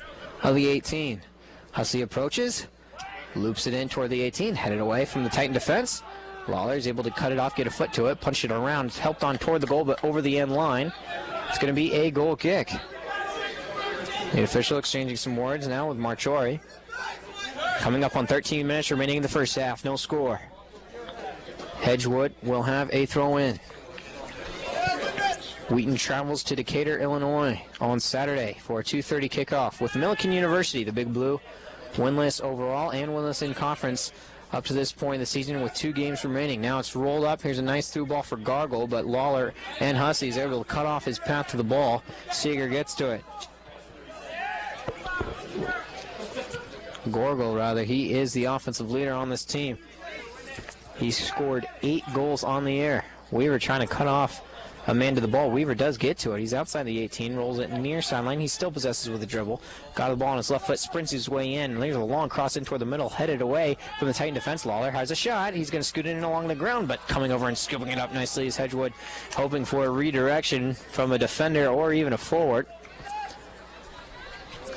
of the 18. Hussey approaches, loops it in toward the 18, headed away from the Titan defense. Lawler is able to cut it off, get a foot to it, punch it around. It's helped on toward the goal, but over the end line. It's going to be a goal kick. The official exchanging some words now with Marchori. Coming up on 13 minutes remaining in the first half, no score. Hedgewood will have a throw in. Wheaton travels to Decatur, Illinois on Saturday for a 2:30 kickoff with Millikan University, the Big Blue, winless overall and winless in conference up to this point in the season with 2 games remaining. Now it's rolled up. Here's a nice through ball for Gargle, but Lawler and Hussey is able to cut off his path to the ball. Seeger gets to it. Gorgle, rather. He is the offensive leader on this team. He's scored 8 goals on the air. Weaver trying to cut off a man to the ball. Weaver does get to it. He's outside the 18, rolls it near sideline. He still possesses with a dribble. Got the ball on his left foot, sprints his way in. And there's a long cross in toward the middle, headed away from the Titan defense. Lawler has a shot. He's going to scoot it in along the ground, but coming over and scooping it up nicely is Hedgewood, hoping for a redirection from a defender or even a forward.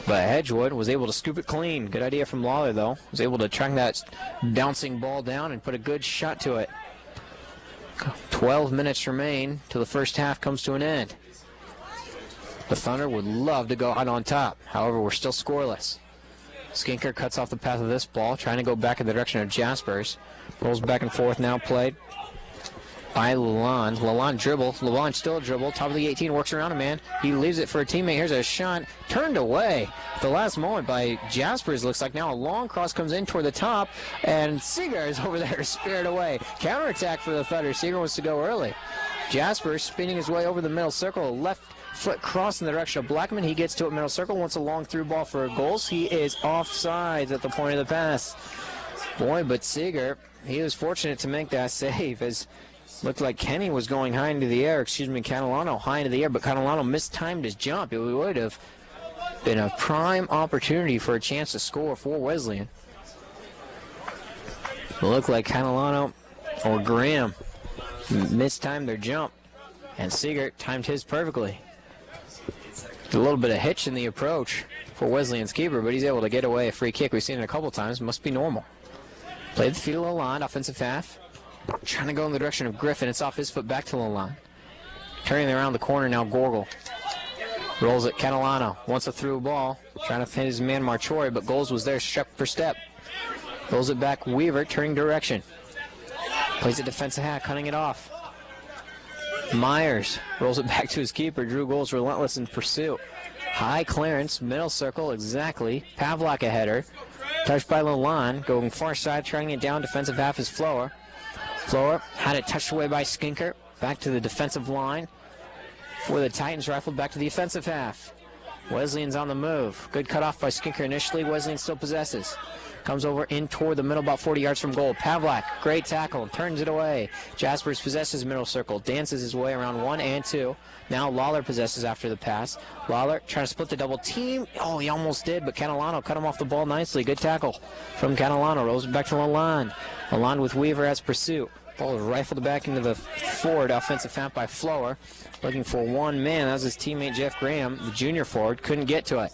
But Hedgewood was able to scoop it clean. Good idea from Lawler, though. Was able to track that bouncing ball down and put a good shot to it. 12 minutes remain till the first half comes to an end. The Thunder would love to go out on top. However, we're still scoreless. Skinker cuts off the path of this ball, trying to go back in the direction of Jaspers. Rolls back and forth now, played by Lalonde. Lalonde dribble. Lalonde still dribble. Top of the 18, works around a man. He leaves it for a teammate. Here's a shot. Turned away at the last moment by Jaspers. Looks like now a long cross comes in toward the top, and Seager is over there, spared away. Counterattack for the Thunder. Seager wants to go early. Jaspers spinning his way over the middle circle. Left foot cross in the direction of Blackman. He gets to it middle circle. Wants a long through ball for Goals. He is offsides at the point of the pass. Boy, but Seager, he was fortunate to make that save as looked like Kenny was going high into the air. Catalano high into the air, but Catalano mistimed his jump. It would have been a prime opportunity for a chance to score for Wesleyan. It looked like Catalano or Graham mistimed their jump, and Seager timed his perfectly. A little bit of hitch in the approach for Wesleyan's keeper, but he's able to get away a free kick. We've seen it a couple times. Must be normal. Played the feet of Lalonde, offensive half. trying to go in the direction of Griffin. It's off his foot back to Lalonde. Turning around the corner now, Gorgel. Rolls it, Catalano. Wants a through ball. Trying to hit his man Marchori, but Goals was there step for step. Rolls it back, Weaver, turning direction. Plays a defensive hat, cutting it off. Myers rolls it back to his keeper. Drew Goals relentless in pursuit. High clearance, middle circle, exactly. Pavlak a header. Touched by Lalonde, going far side, trying it down. Defensive half is Flower. Flower had it touched away by Skinker. Back to the defensive line. For the Titans, rifled back to the offensive half. Wesleyan's on the move. Good cut off by Skinker initially. Wesleyan still possesses. Comes over in toward the middle, about 40 yards from goal. Pavlak, great tackle, turns it away. Jaspers possesses middle circle, dances his way around 1 and 2. Now Lawler possesses after the pass. Lawler trying to split the double team. Oh, he almost did, but Catalano cut him off the ball nicely. Good tackle from Catalano. Rolls it back to Lalonde. Lalonde with Weaver as pursuit. Ball is rifled back into the forward offensive half by Flower. Looking for one man. That was his teammate Jeff Graham, the junior forward. Couldn't get to it.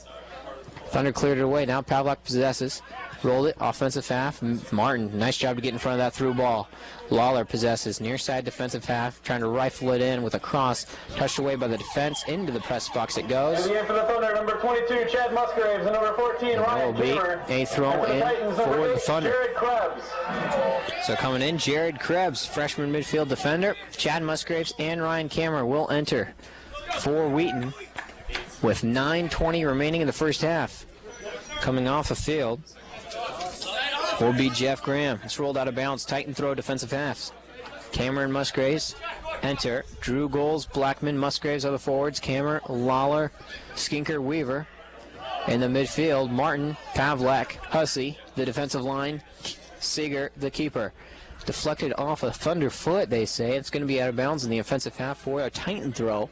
Thunder cleared it away. Now Pavlak possesses. Rolled it. Offensive half. Martin, nice job to get in front of that through ball. Lawler possesses. Near side defensive half. Trying to rifle it in with a cross. Touched away by the defense. Into the press box it goes. And for the Thunder, number 22, Chad Musgraves, and number 14, Ryan Kimmer. A throw in Titans, for the Thunder. Jared Krebs. So coming in, Jared Krebs, freshman midfield defender. Chad Musgraves and Ryan Kammer will enter for Wheaton with 9:20 remaining in the first half. Coming off the field will be Jeff Graham. It's rolled out of bounds. Titan throw defensive halves. Cameron Musgraves enter. Drew Goals, Blackman, Musgraves are the forwards. Kammer, Lawler, Skinker, Weaver. In the midfield, Martin, Pavlak, Hussey, the defensive line. Seeger, the keeper. Deflected off a Thunder foot, they say. It's going to be out of bounds in the offensive half for a Titan throw.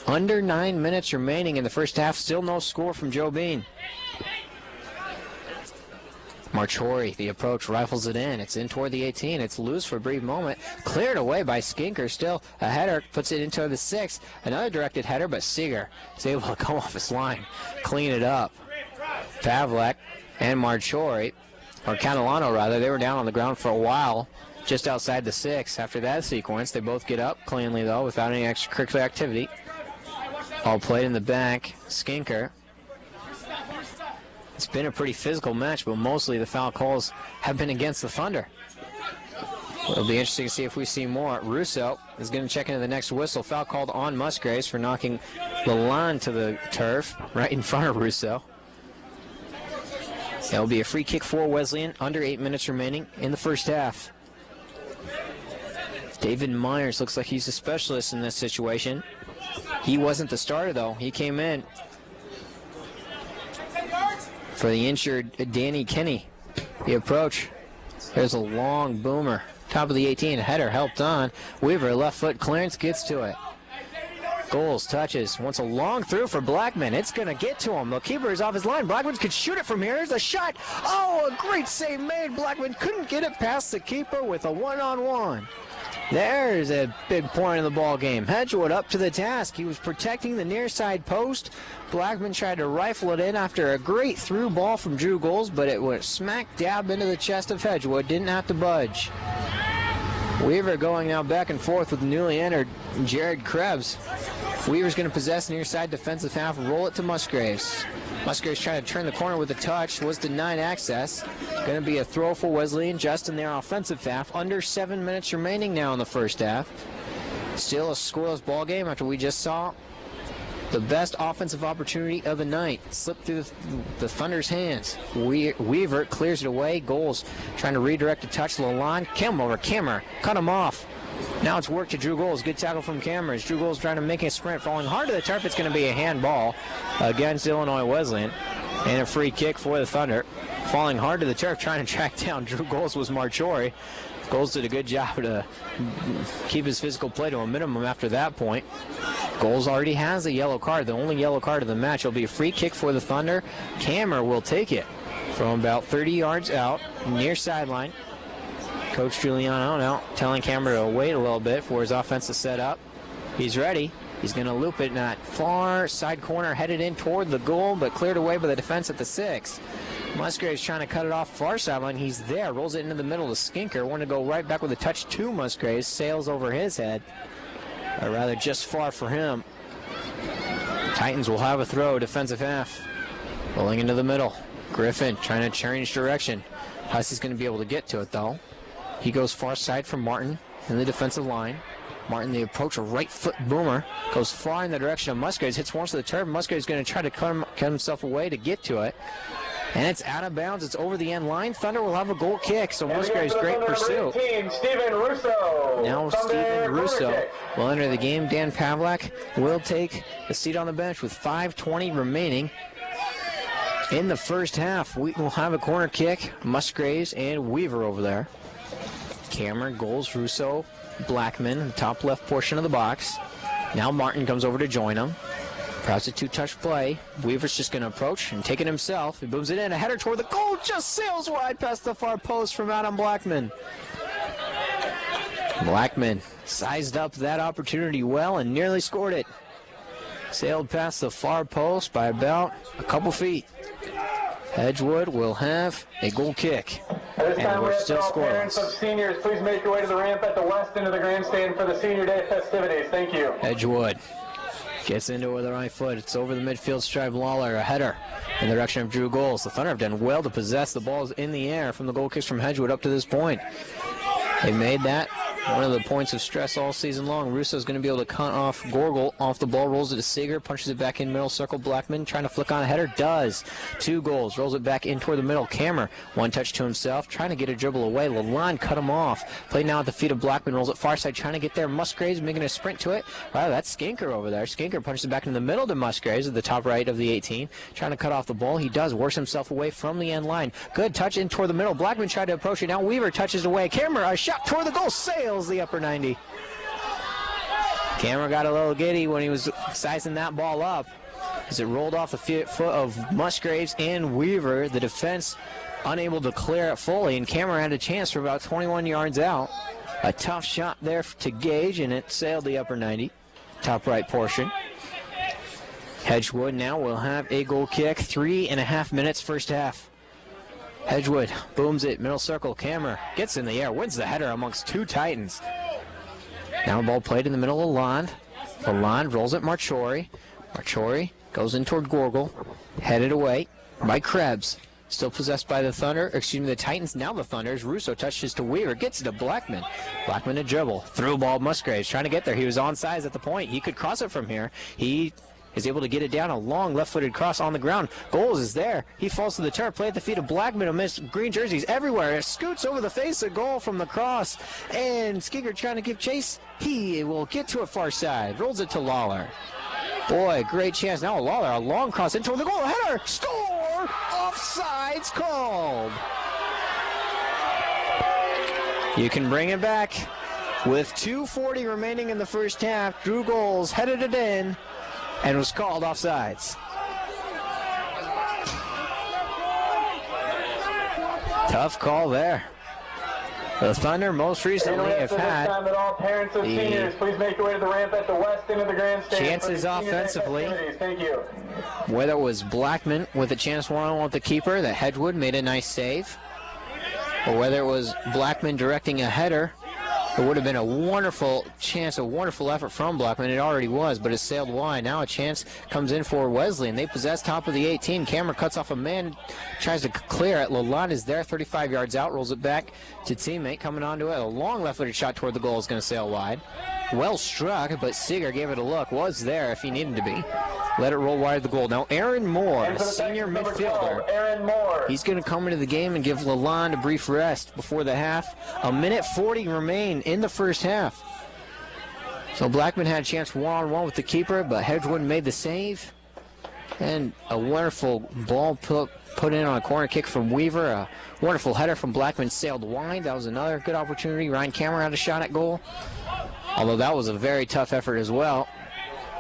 Under 9 minutes remaining in the first half. Still no score from Joe Bean. Marchori, the approach, rifles it in. It's in toward the 18. It's loose for a brief moment. Cleared away by Skinker. Still a header. Puts it into the 6. Another directed header, but Seeger is able to come off his line. Clean it up. Pavlak and Marchori, or Catalano rather, they were down on the ground for a while, just outside the 6. After that sequence, they both get up cleanly, though, without any extracurricular activity. All played in the back. Skinker. It's been a pretty physical match, but mostly the foul calls have been against the Thunder. It'll be interesting to see if we see more. Russo is going to check into the next whistle. Foul called on Musgraves for knocking Lalonde to the turf right in front of Russo. It'll be a free kick for Wesleyan. Under 8 minutes remaining in the first half. David Myers looks like he's a specialist in this situation. He wasn't the starter, though. He came in for the injured Danny Kinney. The approach. There's a long boomer. Top of the 18. A header helped on. Weaver, left foot clearance, gets to it. Goals, touches, wants a long through for Blackman. It's going to get to him. The keeper is off his line. Blackman could shoot it from here. There's a shot. Oh, a great save made. Blackman couldn't get it past the keeper with a one-on-one. There's a big point in the ball game. Hedgewood up to the task. He was protecting the near side post. Blackman tried to rifle it in after a great through ball from Drew Goals, but it went smack dab into the chest of Hedgewood. Didn't have to budge. Weaver going now back and forth with newly entered Jared Krebs. Weaver's going to possess near side defensive half, roll it to Musgraves. Musgraves trying to turn the corner with a touch, was denied access. Going to be a throw for Wesleyan just in their offensive half. Under 7 minutes remaining now in the first half. Still a scoreless ball game after we just saw the best offensive opportunity of the night slipped through the Thunder's hands. Weaver clears it away. Goals trying to redirect a touch. Lalonde, Kammer, cut him off. Now it's work to Drew Goals. Good tackle from Cameron. Drew Goals trying to make a sprint. Falling hard to the turf. It's going to be a handball against Illinois Wesleyan. And a free kick for the Thunder. Falling hard to the turf, trying to track down Drew Goals was Marchori. Goals did a good job to keep his physical play to a minimum after that point. Goals already has a yellow card. The only yellow card of the match. It'll be a free kick for the Thunder. Kammer will take it from about 30 yards out, near sideline. Coach Giuliano now telling Kammer to wait a little bit for his offense to set up. He's ready. He's going to loop it in that far side corner, headed in toward the goal, but cleared away by the defense at the 6. Musgrave's trying to cut it off far sideline. He's there. Rolls it into the middle to Skinker. Want to go right back with a touch to Musgrave. Sails over his head. Or rather, just far for him. Titans will have a throw. Defensive half. Rolling into the middle. Griffin trying to change direction. Hussey's going to be able to get to it, though. He goes far side from Martin in the defensive line. Martin, the approach, a right foot boomer, goes far in the direction of Musgraves. Hits once to the turf. Musgraves going to try to cut himself away to get to it. And it's out of bounds. It's over the end line. Thunder will have a goal kick. So Musgraves, great pursuit. Steven Russo. Now Steven Russo will enter the game. Dan Pavlak will take a seat on the bench with 5:20 remaining in the first half. Wheaton will have a corner kick. Musgraves and Weaver over there. Cameron, goals, Russo, Blackman, the top left portion of the box. Now Martin comes over to join him. Perhaps a two-touch play. Weaver's just going to approach and take it himself. He booms it in. A header toward the goal. Just sails wide past the far post from Adam Blackman. Blackman sized up that opportunity well and nearly scored it. Sailed past the far post by about a couple feet. Edgewood will have a goal kick. At this time, we're still scoreless. Parents of seniors, please make your way to the ramp at the west end of the grandstand for the Senior Day festivities. Thank you. Edgewood gets into it with the right foot. It's over the midfield stripe. Lawler, a header in the direction of Drew Goals. The Thunder have done well to possess the balls in the air from the goal kicks from Edgewood up to this point. They made that one of the points of stress all season long. Russo's going to be able to cut off Gorgel off the ball, rolls it to Seeger, punches it back in middle circle. Blackman trying to flick on a header, does. 2 goals, rolls it back in toward the middle. Kammer, one touch to himself, trying to get a dribble away. Lalonde cut him off. Played now at the feet of Blackman, rolls it far side, trying to get there. Musgraves making a sprint to it. Wow, that's Skinker over there. Skinker punches it back in the middle to Musgraves at the top right of the 18. Trying to cut off the ball. He does, works himself away from the end line. Good touch in toward the middle. Blackman tried to approach it. Now Weaver touches away. Kammer, a shot toward the goal, sails the upper 90. Kammer got a little giddy when he was sizing that ball up as it rolled off the foot of Musgraves and Weaver. The defense unable to clear it fully, and Kammer had a chance for about 21 yards out. A tough shot there to Gage, and it sailed the upper 90, top right portion. Edgewood now will have a goal kick. 3.5 minutes first half. Edgewood booms it, middle circle. Kammer gets in the air, wins the header amongst 2 Titans. Now the ball played in the middle of Lalonde. Lalonde rolls it Marchori. Marchori goes in toward Gorgel. Headed away by Krebs. Still possessed by the Thunder, the Titans. Now the Thunders. Russo touches to Weaver, gets it to Blackman. Blackman to dribble. Through ball, Musgraves trying to get there. He was onside at the point. He could cross it from here. He is able to get it down, a long left-footed cross on the ground. Goals is there. He falls to the turf, play at the feet of Blackman amidst green jerseys everywhere. It scoots over the face of goal from the cross, and Skinker trying to give chase. He will get to it far side, rolls it to Lawler. Boy, great chance. Now Lawler, a long cross into the goal, header, score! Offsides called. You can bring it back with 2:40 remaining in the first half. Drew Goals headed it in and was called offsides. Tough call there. The Thunder most recently have had chances offensively. Thank you. Whether it was Blackman with a chance one-on-one with the keeper that Edgewood made a nice save, or whether it was Blackman directing a header, it would have been a wonderful chance, a wonderful effort from Blackman. It already was, but it sailed wide. Now a chance comes in for Wesleyan. They possess top of the 18. Kammer cuts off a man, tries to clear it. Lalonde is there, 35 yards out, rolls it back to teammate, coming onto it. A long left-footed shot toward the goal is going to sail wide. Well struck, but Seeger gave it a look. Was there if he needed to be. Let it roll wide of the goal. Now Aaron Moore, a senior midfielder. Aaron Moore. He's going to come into the game and give Lalonde a brief rest before the half. 1:40 remain in the first half. So Blackman had a chance one-on-one with the keeper, but Edgewood made the save. And a wonderful ball put in on a corner kick from Weaver. A wonderful header from Blackman sailed wide. That was another good opportunity. Ryan Kammer had a shot at goal, although that was a very tough effort as well.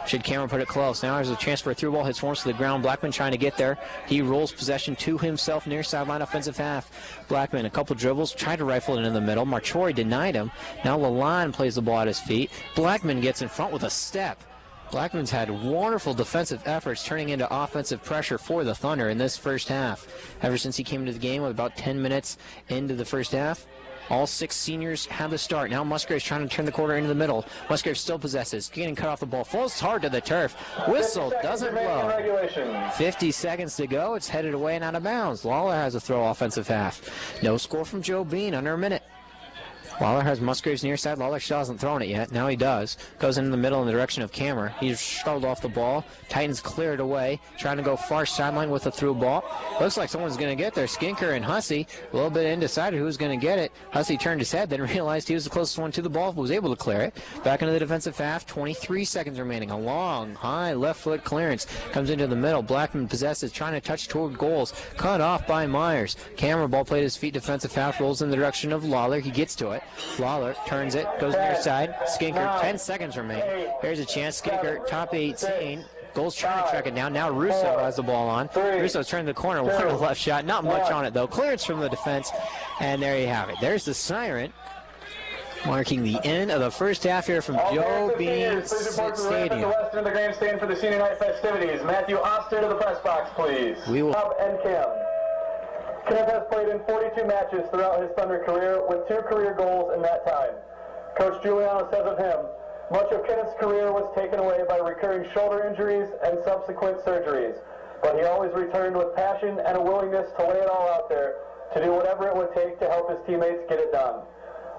Should Kammer put it close. Now there's a chance for a through ball. Hits once to the ground. Blackman trying to get there. He rolls possession to himself near sideline offensive half. Blackman, a couple dribbles, tried to rifle it in the middle. Marchori denied him. Now Lalonde plays the ball at his feet. Blackman gets in front with a step. Blackman's had wonderful defensive efforts turning into offensive pressure for the Thunder in this first half. Ever since he came into the game with about 10 minutes into the first half, all 6 seniors have the start. Now Musgrave's trying to turn the corner into the middle. Musgrave still possesses. Getting cut off the ball. Falls hard to the turf. Whistle doesn't blow. 50 seconds to go. It's headed away and out of bounds. Lawler has a throw offensive half. No score from Joe Bean. Under a minute. Lawler has Musgrave's near side. Lawler still hasn't thrown it yet. Now he does. Goes into the middle in the direction of Cameron. He's shuttled off the ball. Titans clear it away. Trying to go far sideline with a through ball. Looks like someone's going to get there. Skinker and Hussey. A little bit undecided who's going to get it. Hussey turned his head, then realized he was the closest one to the ball. Was able to clear it. Back into the defensive half. 23 seconds remaining. A long, high left foot clearance. Comes into the middle. Blackman possesses. Trying to touch toward goals. Cut off by Myers. Cameron ball played his feet. Defensive half rolls in the direction of Lawler. He gets to it. Lawler turns it, goes near side. Skinker, 10 seconds remain. Here's a chance. Skinker, top 18. Goals trying to track it down. Now Russo has the ball on. Russo's turned the corner. One a left shot. Not much on it, though. Clearance from the defense. And there you have it. There's the siren, marking the end of the first half here from Joe Bean Stadium. The west end of the grandstand for the senior night festivities. Matthew Oster to the press box, please. We will. And Kim. Kenneth has played in 42 matches throughout his Thunder career with 2 career goals in that time. Coach Giuliano says of him, much of Kenneth's career was taken away by recurring shoulder injuries and subsequent surgeries, but he always returned with passion and a willingness to lay it all out there to do whatever it would take to help his teammates get it done.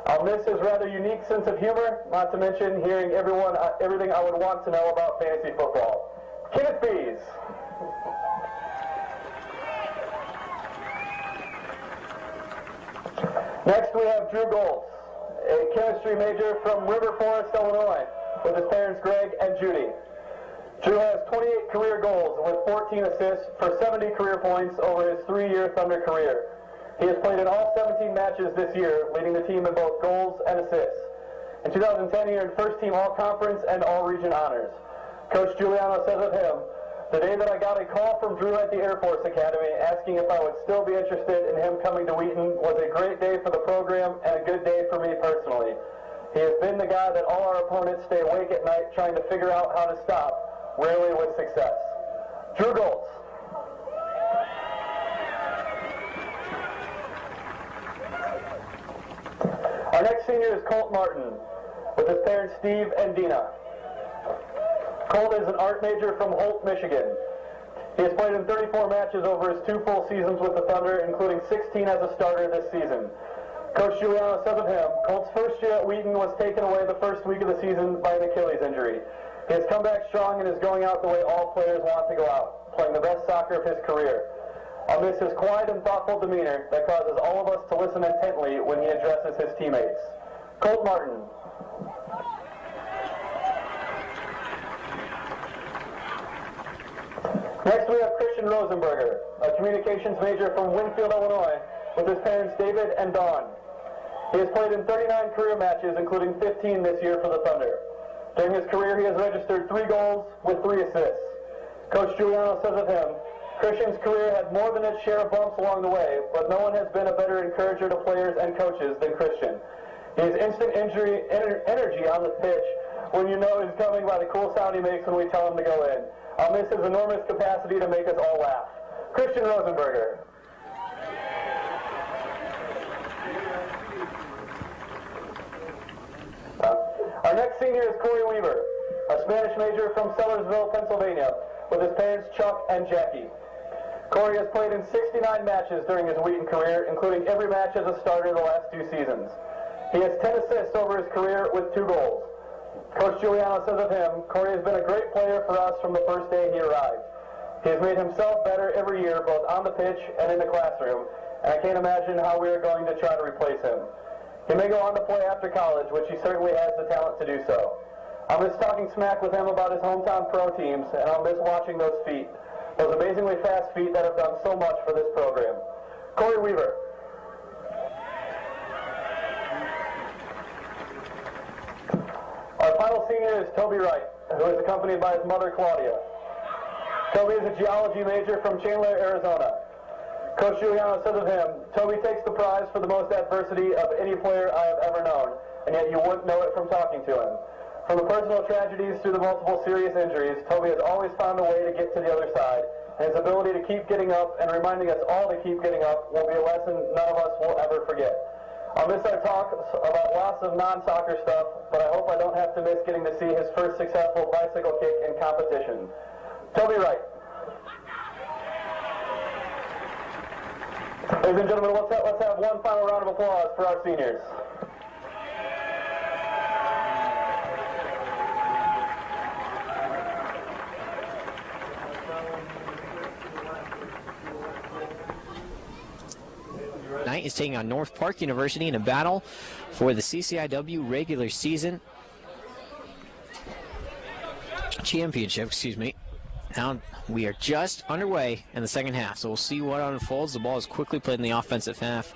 I'll miss his rather unique sense of humor, not to mention hearing everything I would want to know about fantasy football. Kenneth Bees. Next we have Drew Goltz, a chemistry major from River Forest, Illinois, with his parents Greg and Judy. Drew has 28 career goals with 14 assists for 70 career points over his 3-year Thunder career. He has played in all 17 matches this year, leading the team in both goals and assists. In 2010, he earned first team all-conference and all-region honors. Coach Giuliano says of him, the day that I got a call from Drew at the Air Force Academy asking if I would still be interested in him coming to Wheaton was a great day for the program and a good day for me personally. He has been the guy that all our opponents stay awake at night trying to figure out how to stop, rarely with success. Drew Goltz. Our next senior is Colt Martin, with his parents Steve and Dina. Colt is an art major from Holt, Michigan. He has played in 34 matches over his 2 full seasons with the Thunder, including 16 as a starter this season. Coach Giuliano says of him, Colt's first year at Wheaton was taken away the first week of the season by an Achilles injury. He has come back strong and is going out the way all players want to go out, playing the best soccer of his career. I'll miss his quiet and thoughtful demeanor that causes all of us to listen intently when he addresses his teammates. Colt Martin. Next we have Christian Rosenberger, a communications major from Winfield, Illinois, with his parents David and Dawn. He has played in 39 career matches, including 15 this year for the Thunder. During his career, he has registered 3 goals with 3 assists. Coach Giuliano says of him, Christian's career had more than its share of bumps along the way, but no one has been a better encourager to players and coaches than Christian. He has instant energy on the pitch when you know he's coming by the cool sound he makes when we tell him to go in. I'll miss his enormous capacity to make us all laugh. Christian Rosenberger. Our next senior is Corey Weaver, a Spanish major from Sellersville, Pennsylvania, with his parents Chuck and Jackie. Corey has played in 69 matches during his Wheaton career, including every match as a starter the last 2 seasons. He has 10 assists over his career with 2 goals. Coach Giuliano says of him, Corey has been a great player for us from the first day he arrived. He has made himself better every year, both on the pitch and in the classroom, and I can't imagine how we are going to try to replace him. He may go on to play after college, which he certainly has the talent to do so. I'll miss talking smack with him about his hometown pro teams, and I'll miss watching those feet, those amazingly fast feet that have done so much for this program. Corey Weaver. Our final senior is Toby Wright, who is accompanied by his mother, Claudia. Toby is a geology major from Chandler, Arizona. Coach Giuliano says of him, Toby takes the prize for the most adversity of any player I have ever known, and yet you wouldn't know it from talking to him. From the personal tragedies to the multiple serious injuries, Toby has always found a way to get to the other side. And his ability to keep getting up and reminding us all to keep getting up will be a lesson none of us will ever forget. I'll miss our talk about lots of non-soccer stuff, but I hope I don't have to miss getting to see his first successful bicycle kick in competition. Toby Wright. Ladies and gentlemen, let's have one final round of applause for our seniors. Tonight is taking on North Park University in a battle for the CCIW regular season championship, Now we are just underway in the second half, so we'll see what unfolds. The ball is quickly played in the offensive half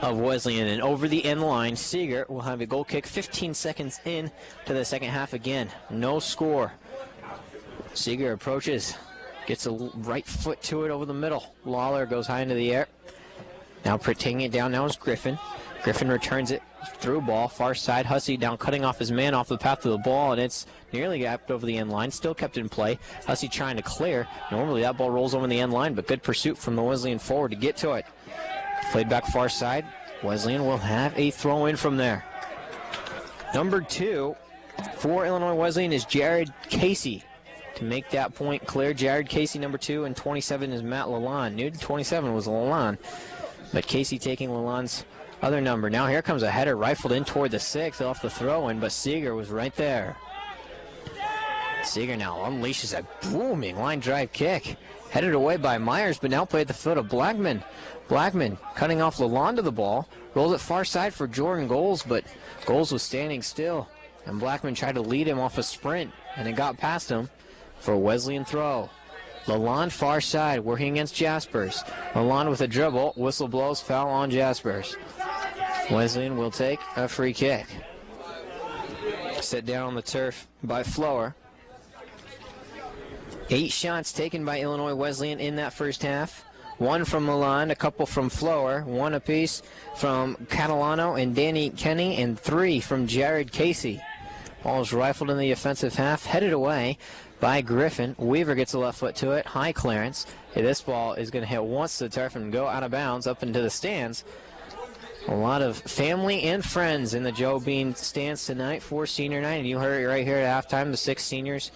of Wesleyan, and over the end line, Seeger will have a goal kick 15 seconds in to the second half again. No score. Seeger approaches, gets a right foot to it over the middle. Lawler goes high into the air. Now taking it down now is Griffin. Griffin returns it through ball, far side. Hussey down, cutting off his man off the path of the ball, and it's nearly gapped over the end line. Still kept in play. Hussey trying to clear. Normally that ball rolls over the end line, but good pursuit from the Wesleyan forward to get to it. Played back far side. Wesleyan will have a throw in from there. Number 2 for Illinois Wesleyan is Jared Casey. To make that point clear, Jared Casey, number 2, and 27 is Matt Lalonde. New to 27 was Lalonde. But Casey taking Lalonde's other number. Now here comes a header rifled in toward the 6th off the throw-in, but Seeger was right there. Seeger now unleashes a booming line drive kick. Headed away by Myers, but now played at the foot of Blackman. Blackman cutting off Lalonde to the ball. Rolls it far side for Jordan Goals, but Goals was standing still. And Blackman tried to lead him off a sprint, and it got past him for a Wesleyan throw. Lalonde far side, working against Jaspers. Lalonde with a dribble, whistle blows, foul on Jaspers. Wesleyan will take a free kick. Set down on the turf by Flower. 8 shots taken by Illinois Wesleyan in that first half. 1 from Lalonde, a couple from Flower, 1 apiece from Catalano and Danny Kenny, and 3 from Jared Casey. Ball is rifled in the offensive half, headed away by Griffin. Weaver gets a left foot to it, high clearance. This ball is going to hit once the turf and go out of bounds up into the stands. A lot of family and friends in the Joe Bean stands tonight for senior night, and you heard it right here at halftime, the 6 seniors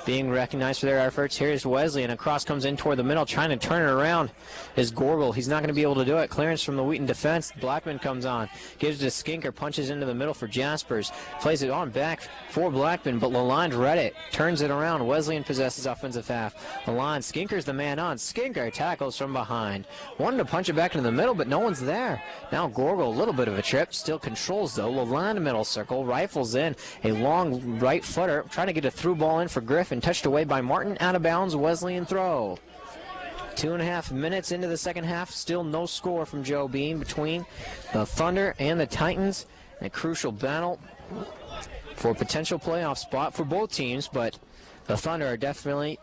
being recognized for their efforts. Here's Wesley, and a cross comes in toward the middle, trying to turn it around is Gorgel. He's not going to be able to do it. Clearance from the Wheaton defense. Blackman comes on, gives it to Skinker, punches into the middle for Jaspers, plays it on back for Blackman, but Lalonde read it, turns it around. Wesleyan possesses offensive half. Lalonde, Skinker's the man on. Skinker tackles from behind. Wanted to punch it back into the middle, but no one's there. Now Gorgel, a little bit of a trip, still controls though. Lalonde middle circle, rifles in a long right footer, trying to get a through ball in for Griffin. Touched away by Martin, out of bounds, Wesleyan throw. 2.5 minutes into the second half, still no score from Joe Bean between the Thunder and the Titans. A crucial battle for a potential playoff spot for both teams, but the Thunder are definitely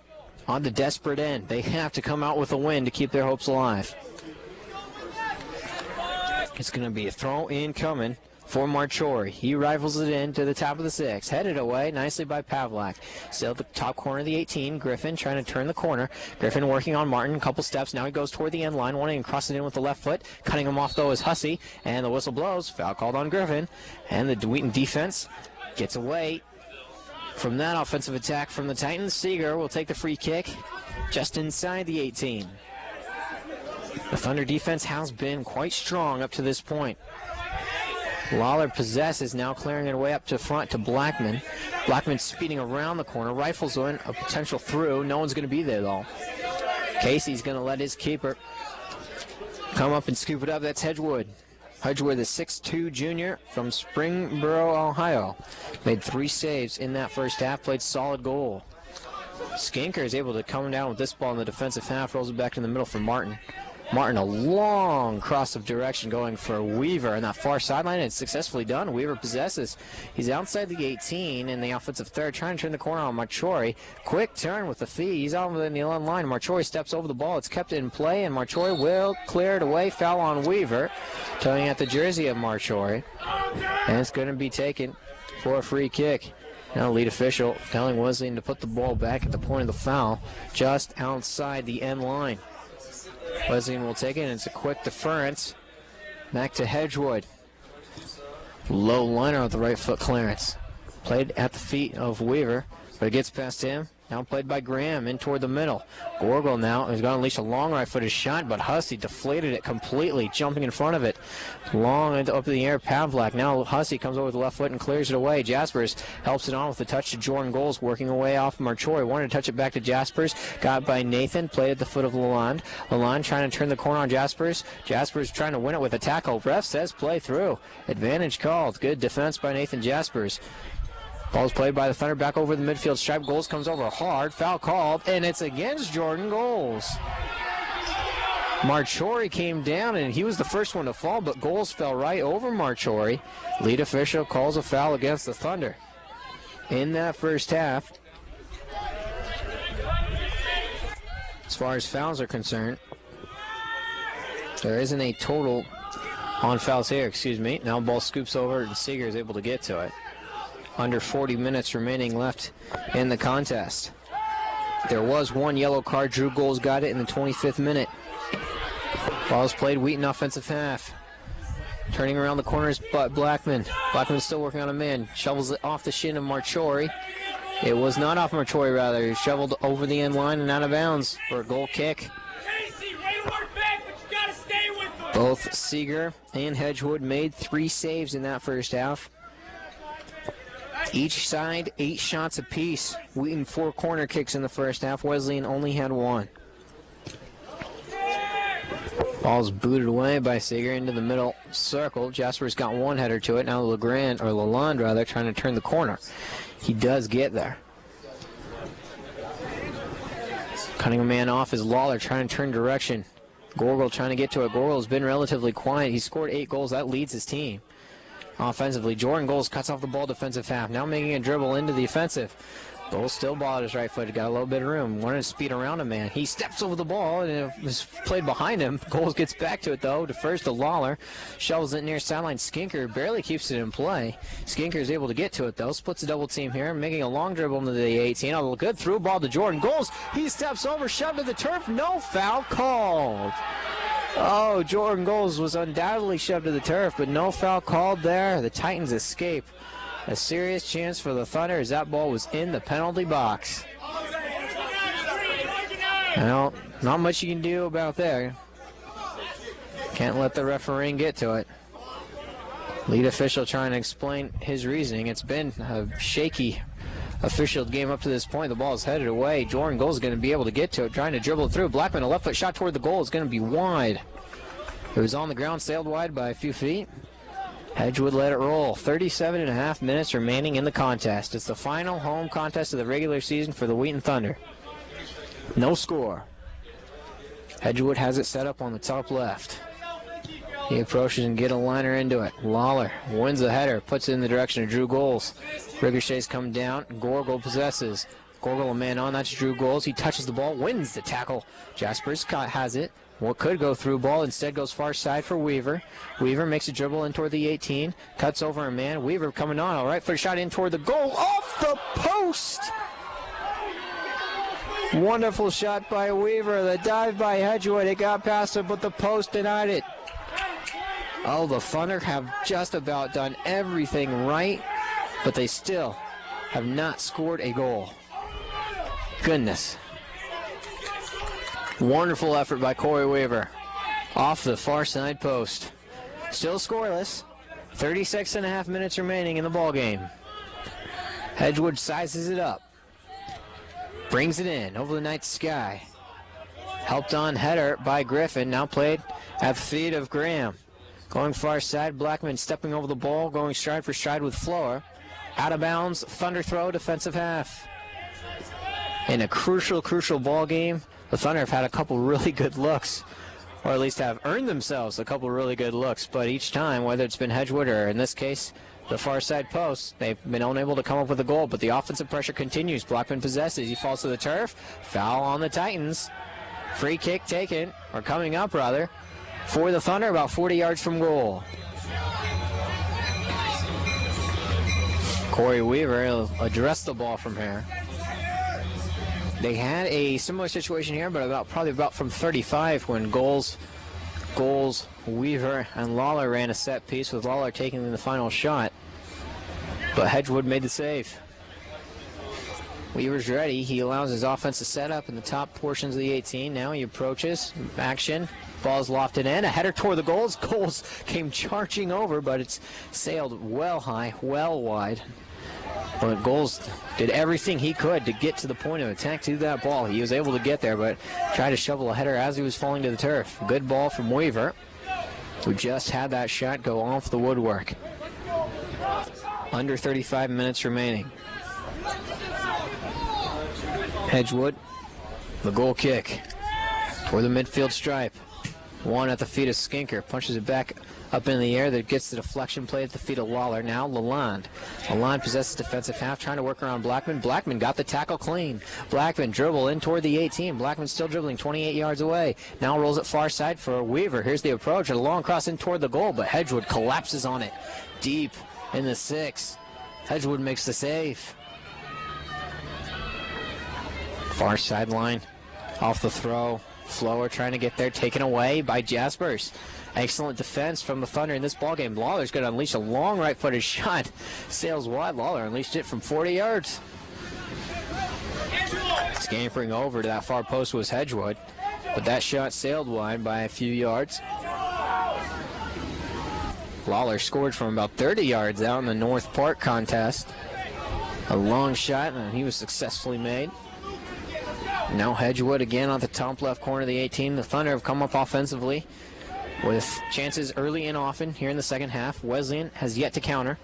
on the desperate end. They have to come out with a win to keep their hopes alive. It's going to be a throw in coming for Marchori. He rifles it in to the top of the 6. Headed away nicely by Pavlak. Still at the top corner of the 18. Griffin trying to turn the corner. Griffin working on Martin. A couple steps. Now he goes toward the end line, wanting to cross it in with the left foot. Cutting him off, though, is Hussey. And the whistle blows. Foul called on Griffin. And the Wheaton defense gets away from that offensive attack from the Titans. Seeger will take the free kick just inside the 18. The Thunder defense has been quite strong up to this point. Lawler possesses, now clearing it away up to front to Blackman. Blackman speeding around the corner, rifles in a potential through. No one's going to be there though. Casey's going to let his keeper come up and scoop it up. That's Hedgewood. Hedgewood, the 6'2 junior from Springboro, Ohio. Made 3 saves in that first half, played solid goal. Skinker is able to come down with this ball in the defensive half, rolls it back in the middle for Martin. Martin, a long cross of direction going for Weaver on that far sideline, and it's successfully done. Weaver possesses. He's outside the 18 in the offensive third, trying to turn the corner on Marchori. Quick turn with the feet. He's on the end line. Marchori steps over the ball. It's kept in play, and Marchori will clear it away. Foul on Weaver, towing at the jersey of Marchori. And it's going to be taken for a free kick. Now lead official telling Wesleyan to put the ball back at the point of the foul, just outside the end line. Wesleyan will take it, and it's a quick deference. Back to Hedgewood. Low liner with the right foot clearance. Played at the feet of Weaver, but it gets past him. Now played by Graham in toward the middle. Gorgel now is going to unleash a long right-footed shot, but Hussey deflated it completely, jumping in front of it. Long up in the air, Pavlak. Now Hussey comes over with the left foot and clears it away. Jaspers helps it on with a touch to Jordan Goals, working away off Marchori. Wanted to touch it back to Jaspers. Got by Nathan, played at the foot of Lalonde. Lalonde trying to turn the corner on Jaspers. Jaspers trying to win it with a tackle. Ref says play through. Advantage called. Good defense by Nathan Jaspers. Ball's played by the Thunder back over the midfield stripe. Goals comes over hard. Foul called, and it's against Jordan Goals. Marchori came down, and he was the first one to fall, but Goals fell right over Marchori. Lead official calls a foul against the Thunder in that first half. As far as fouls are concerned, there isn't a total on fouls here, Now ball scoops over, and Seeger is able to get to it. Under 40 minutes remaining left in the contest. There was one yellow card. Drew Goals got it in the 25th minute. Ball's played, Wheaton offensive half. Turning around the corners, but Blackman. Blackman's still working on a man. Shovels it off the shin of Marchori. It was not off Marchori, rather. He shoveled over the end line and out of bounds for a goal kick. Both Seeger and Hedgewood made 3 saves in that first half. Each side, 8 shots apiece. Wheaton 4 corner kicks in the first half. Wesleyan only had 1. Ball's booted away by Seeger into the middle circle. Jasper's got 1 header to it. Now Lalonde trying to turn the corner. He does get there. Cutting a man off is Lawler trying to turn direction. Gorgel trying to get to it. Gorgel's been relatively quiet. He scored 8 goals. That leads his team. Offensively, Jordan Goals cuts off the ball defensive half. Now making a dribble into the offensive. Goals still ball at his right foot. Got a little bit of room. Wanted to speed around a man. He steps over the ball and it was played behind him. Goals gets back to it though. Defers to Lawler. Shovels it near sideline. Skinker barely keeps it in play. Skinker is able to get to it though. Splits a double team here. Making a long dribble into the 18. A good through ball to Jordan Goals. He steps over. Shoved to the turf. No foul called. Oh, Jordan Goals was undoubtedly shoved to the turf, but no foul called there. The Titans escape. A serious chance for the Thunder as that ball was in the penalty box. Well, not much you can do about that. Can't let the referee get to it. Lead official trying to explain his reasoning. It's been a shaky official game up to this point. The ball is headed away. Jordan Goals is going to be able to get to it, trying to dribble it through. Blackman, a left foot shot toward the goal, is going to be wide. It was on the ground, sailed wide by a few feet. Hedgewood let it roll. 37.5 minutes remaining in the contest. It's the final home contest of the regular season for the Wheaton Thunder. No score. Hedgewood has it set up on the top left. He approaches and get a liner into it. Lawler wins the header, puts it in the direction of Drew Goals. Ricochets come down. Gorgel possesses. Gorgel a man on. That's Drew Goals. He touches the ball, wins the tackle. Jasper Scott has it. What could go through ball instead goes far side for Weaver. Weaver makes a dribble in toward the 18. Cuts over a man. Weaver coming on. All right for a shot in toward the goal. Off the post. Wonderful shot by Weaver. The dive by Hedgewood. It got past it, but the post denied it. Oh, the Thunder have just about done everything right, but they still have not scored a goal. Goodness. Wonderful effort by Corey Weaver. Off the far side post. Still scoreless. 36.5 minutes remaining in the ball game. Hedgewood sizes it up. Brings it in over the night sky. Helped on header by Griffin. Now played at the feet of Graham. Going far side, Blackman stepping over the ball, going stride for stride with Floor. Out of bounds, Thunder throw, defensive half. In a crucial ball game, the Thunder have had a couple really good looks, or at least have earned themselves a couple really good looks, but each time, whether it's been Hedgewood or in this case, the far side post, they've been unable to come up with a goal, but the offensive pressure continues. Blackman possesses, he falls to the turf, foul on the Titans. Free kick taken, or coming up rather, for the Thunder, about 40 yards from goal. Corey Weaver will address the ball from here. They had a similar situation here, but probably about from 35 when Goals, Weaver, and Lawler ran a set piece, with Lawler taking the final shot. But Hedgewood made the save. Weaver's ready. He allows his offense to set up in the top portions of the 18. Now he approaches. Action. Ball's lofted in. A header toward the goals. Goals came charging over, but it's sailed well high, well wide. But Goals did everything he could to get to the point of attack to that ball. He was able to get there, but tried to shovel a header as he was falling to the turf. Good ball from Weaver, who just had that shot go off the woodwork. Under 35 minutes remaining. Hedgewood, the goal kick toward the midfield stripe. One at the feet of Skinker, punches it back up in the air. That gets the deflection play at the feet of Lawler. Now Lalonde. Lalonde possesses defensive half, trying to work around Blackman. Blackman got the tackle clean. Blackman dribble in toward the 18. Blackman still dribbling 28 yards away. Now rolls it far side for Weaver. Here's the approach. A long cross in toward the goal, but Hedgewood collapses on it. Deep in the 6. Hedgewood makes the save. Far sideline, off the throw. Flower trying to get there, taken away by Jaspers. Excellent defense from the Thunder in this ballgame. Lawler's going to unleash a long right-footed shot. Sails wide. Lawler unleashed it from 40 yards. Scampering over to that far post was Hedgewood, but that shot sailed wide by a few yards. Lawler scored from about 30 yards out in the North Park contest. A long shot, and he was successfully made. Now Hedgewood again on the top left corner of the 18. The Thunder have come up offensively with chances early and often here in the second half. Wesleyan has yet to counter.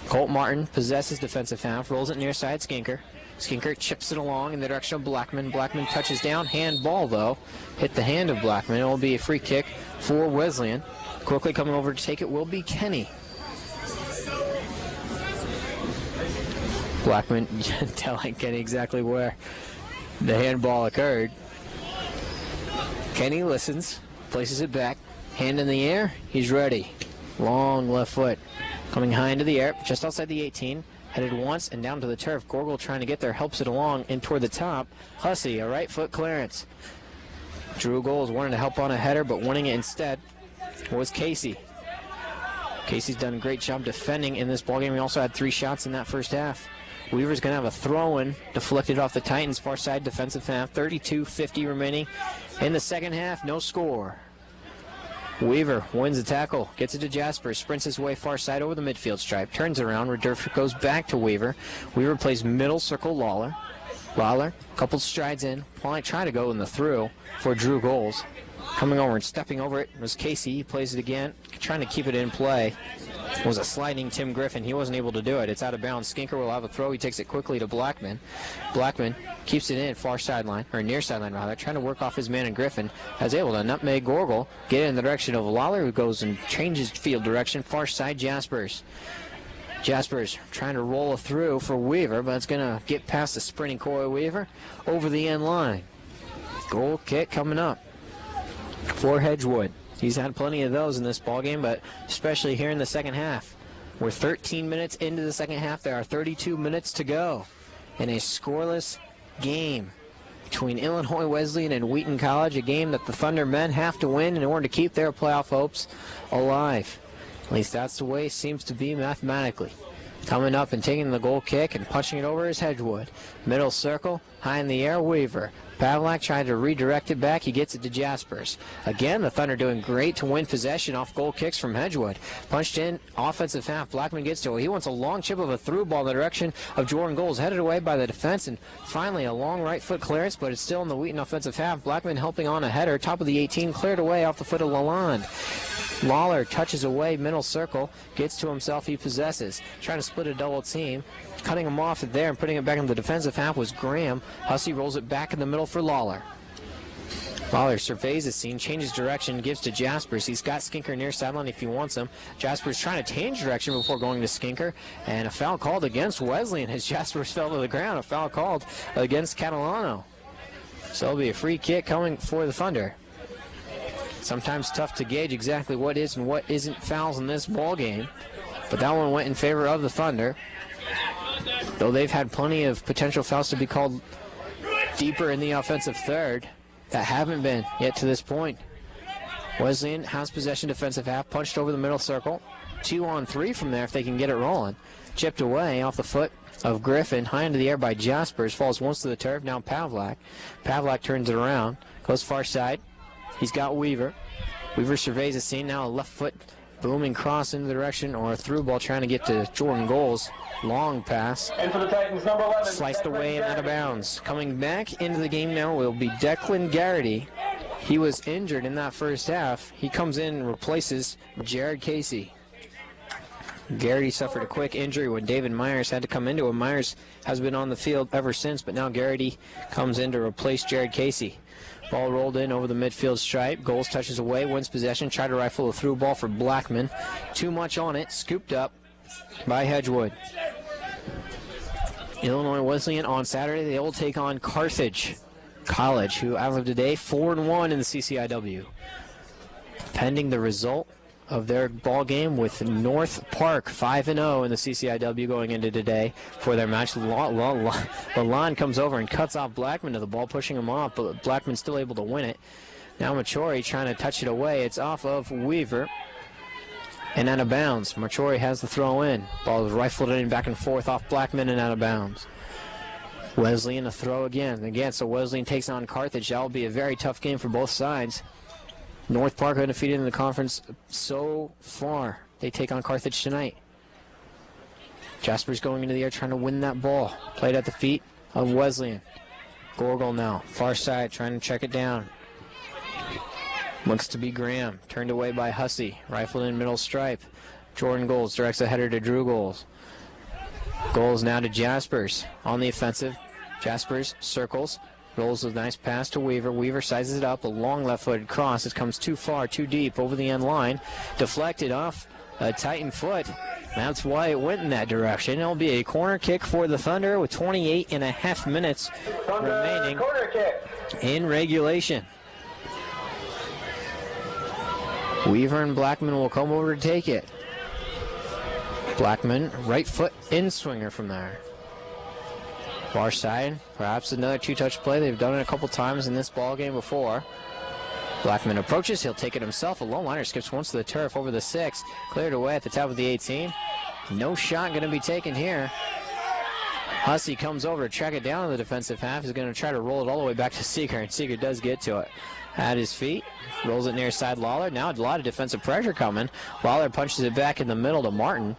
Colt Martin possesses defensive half, rolls it near side Skinker. Skinker chips it along in the direction of Blackman. Blackman touches down. Handball, though. Hit the hand of Blackman. It will be a free kick for Wesleyan. Quickly coming over to take it will be Kenny. Blackman telling Kenny exactly where the handball occurred. Kenny listens, places it back, hand in the air, he's ready. Long left foot, coming high into the air, just outside the 18, headed once and down to the turf. Gorgel trying to get there, helps it along in toward the top. Hussey, a right foot clearance. Drew Goals wanted to help on a header, but winning it instead was Casey. Casey's done a great job defending in this ballgame. He also had 3 shots in that first half. Weaver's going to have a throw-in deflected off the Titans' far side defensive half. 32:50 remaining in the second half. No score. Weaver wins the tackle, gets it to Jasper, sprints his way far side over the midfield stripe, turns around, Redurf goes back to Weaver. Weaver plays middle circle Lawler. Lawler, couple strides in, trying to go in the through for Drew Goals. Coming over and stepping over it was Casey. He plays it again, trying to keep it in play. It was a sliding Tim Griffin. He wasn't able to do it. It's out of bounds. Skinker will have a throw. He takes it quickly to Blackman. Blackman keeps it in far sideline, or near sideline rather, trying to work off his man, and Griffin is able to nutmeg Gorgel, get in the direction of Lawler, who goes and changes field direction, far side Jaspers. Jaspers trying to roll it through for Weaver, but it's going to get past the sprinting Corey Weaver over the end line. Goal kick coming up for Hedgewood. He's had plenty of those in this ballgame, but especially here in the second half. We're 13 minutes into the second half. There are 32 minutes to go in a scoreless game between Illinois Wesleyan and Wheaton College, a game that the Thunder men have to win in order to keep their playoff hopes alive. At least that's the way it seems to be mathematically. Coming up and taking the goal kick and punching it over is Hedgewood. Middle circle, high in the air, Weaver. Pavlak tried to redirect it back. He gets it to Jaspers. Again, the Thunder doing great to win possession off goal kicks from Hedgewood. Punched in, offensive half. Blackman gets to it. He wants a long chip of a through ball in the direction of Jordan Goals. Headed away by the defense, and finally a long right foot clearance, but it's still in the Wheaton offensive half. Blackman helping on a header. Top of the 18, cleared away off the foot of Lalonde. Lawler touches away, middle circle, gets to himself, he possesses. Trying to split a double team. Cutting him off there and putting it back in the defensive half was Graham. Hussey rolls it back in the middle for Lawler. Lawler surveys the scene, changes direction, gives to Jaspers. He's got Skinker near sideline if he wants him. Jaspers trying to change direction before going to Skinker, and a foul called against Wesleyan as Jaspers fell to the ground. A foul called against Catalano. So it'll be a free kick coming for the Thunder. Sometimes tough to gauge exactly what is and what isn't fouls in this ball game, but that one went in favor of the Thunder. though they've had plenty of potential fouls to be called deeper in the offensive third that haven't been yet to this point. Wesleyan has possession defensive half, punched over the middle circle. 2-on-3 from there if they can get it rolling. Chipped away off the foot of Griffin, high into the air by Jaspers, falls once to the turf, now Pavlak. Pavlak turns it around, goes far side. He's got Weaver. Weaver surveys the scene, now a left foot booming cross in the direction, or a through ball trying to get to Jordan Goals. Long pass. And for the Titans, number 11. Sliced away and out of bounds. Coming back into the game now will be Declan Garrity. He was injured in that first half. He comes in and replaces Jared Casey. Garrity suffered a quick injury when David Myers had to come into him. Myers has been on the field ever since, but now Garrity comes in to replace Jared Casey. Ball rolled in over the midfield stripe. Goals touches away, wins possession. Tried to rifle a through ball for Blackman. Too much on it. Scooped up by Hedgewood. Illinois Wesleyan on Saturday. They will take on Carthage College, who as of today 4-1 in the CCIW. Pending the result of their ball game with North Park 5-0 in the CCIW going into today for their match. Lalonde comes over and cuts off Blackman to the ball, pushing him off, but Blackman's still able to win it. Now Machori trying to touch it away. It's off of Weaver and out of bounds. Machori has the throw in. Ball is rifled in back and forth off Blackman and out of bounds. Wesleyan a throw again. So Wesleyan takes on Carthage. That will be a very tough game for both sides. North Park undefeated in the conference so far. They take on Carthage tonight. Jasper's going into the air trying to win that ball. Played at the feet of Wesleyan. Gorgel now, far side, trying to check it down. Looks to be Graham. Turned away by Hussey. Rifled in middle stripe. Jordan Goals directs the header to Drew Goals. Goals now to Jaspers on the offensive. Jaspers circles. Rolls a nice pass to Weaver. Weaver sizes it up. A long left-footed cross. It comes too far, too deep over the end line. Deflected off a Titan foot. That's why it went in that direction. It'll be a corner kick for the Thunder with 28.5 minutes remaining in regulation. Weaver and Blackman will come over to take it. Blackman, right foot in swinger from there. Far side, perhaps another two-touch play. They've done it a couple times in this ball game before. Blackman approaches. He'll take it himself. A low liner skips once to the turf over the 6. Cleared away at the top of the 18. No shot going to be taken here. Hussey comes over to track it down in the defensive half. He's going to try to roll it all the way back to Seeger, and Seeger does get to it. At his feet, rolls it near side Lawler. Now a lot of defensive pressure coming. Lawler punches it back in the middle to Martin.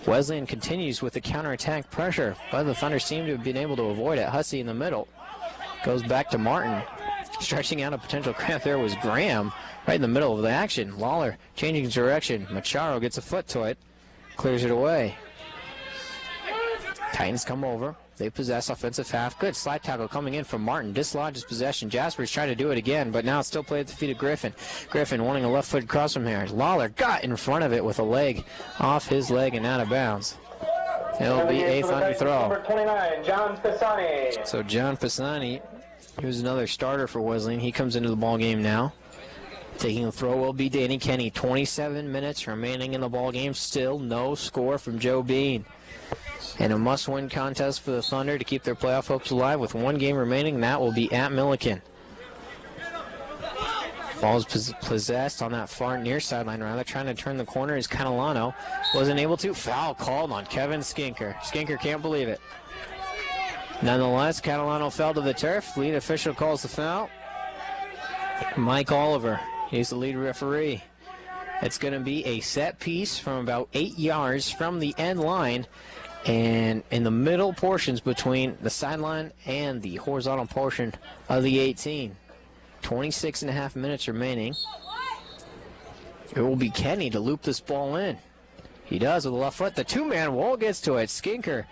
Wesleyan continues with the counterattack pressure, but the Thunder seem to have been able to avoid it. Hussey in the middle. Goes back to Martin. Stretching out a potential cramp there was Graham, right in the middle of the action. Lawler changing direction. Macharo gets a foot to it. Clears it away. Titans come over. They possess offensive half. Good slide tackle coming in from Martin. Dislodges possession. Jasper's trying to do it again, but now it's still played at the feet of Griffin. Griffin wanting a left foot cross from here. Lawler got in front of it with a leg off his leg and out of bounds. It'll be a Thunder throw. Number 29, John Pisani. So John Pisani, who's another starter for Wesleyan, he comes into the ball game now. Taking the throw will be Danny Kenny. 27 minutes remaining in the ball game. Still no score from Joe Bean. And a must-win contest for the Thunder to keep their playoff hopes alive with one game remaining. That will be at Milliken. Ball's possessed on that far near sideline. Rather trying to turn the corner is Catalano. Wasn't able to. Foul called on Kevin Skinker. Skinker can't believe it. Nonetheless, Catalano fell to the turf. Lead official calls the foul. Mike Oliver, he's the lead referee. It's going to be a set piece from about 8 yards from the end line. And in the middle portions between the sideline and the horizontal portion of the 18. 26.5 minutes remaining. It will be Kenny to loop this ball in. He does with the left foot. The two-man wall gets to it. Skinker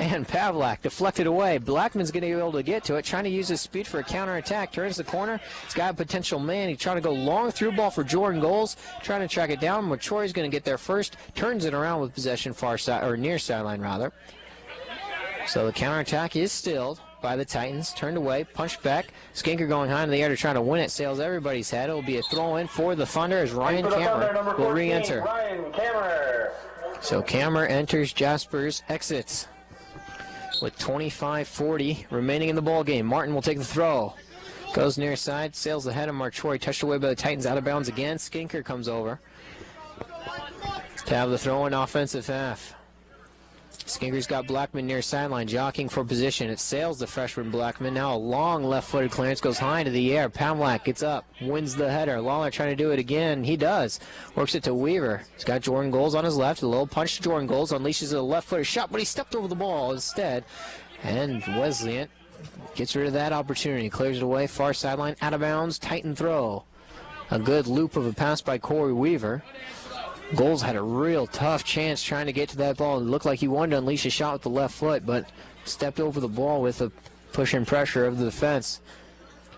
and Pavlak deflected away. Blackman's going to be able to get to it, trying to use his speed for a counterattack. Turns the corner. He's got a potential man. He's trying to go long through ball for Jordan Goals, trying to track it down. Matroy's going to get there first. Turns it around with possession far side, or near sideline rather. So the counterattack is stilled by the Titans. Turned away, punched back. Skinker going high in the air to try to win it. Sails everybody's head. It will be a throw-in for the Thunder as Ryan Kammer will re-enter. Ryan Kammer. So Kammer enters. Jaspers exits. with 25:40 remaining in the ball game. Martin will take the throw. Goes near side, sails ahead of Marchori, touched away by the Titans, out of bounds again. Skinker comes over to have the throw in offensive half. Skinker's got Blackman near sideline, jockeying for position. It sails the freshman Blackman. Now a long left-footed clearance, goes high into the air. Pavlak gets up, wins the header. Lawler trying to do it again. He does. Works it to Weaver. He's got Jordan Goals on his left. A little punch to Jordan Goals. Unleashes a left-footed shot, but he stepped over the ball instead. And Wesleyan gets rid of that opportunity. Clears it away. Far sideline, out of bounds. Titan throw. A good loop of a pass by Corey Weaver. Goals had a real tough chance trying to get to that ball. It looked like he wanted to unleash a shot with the left foot, but stepped over the ball with the push and pressure of the defense.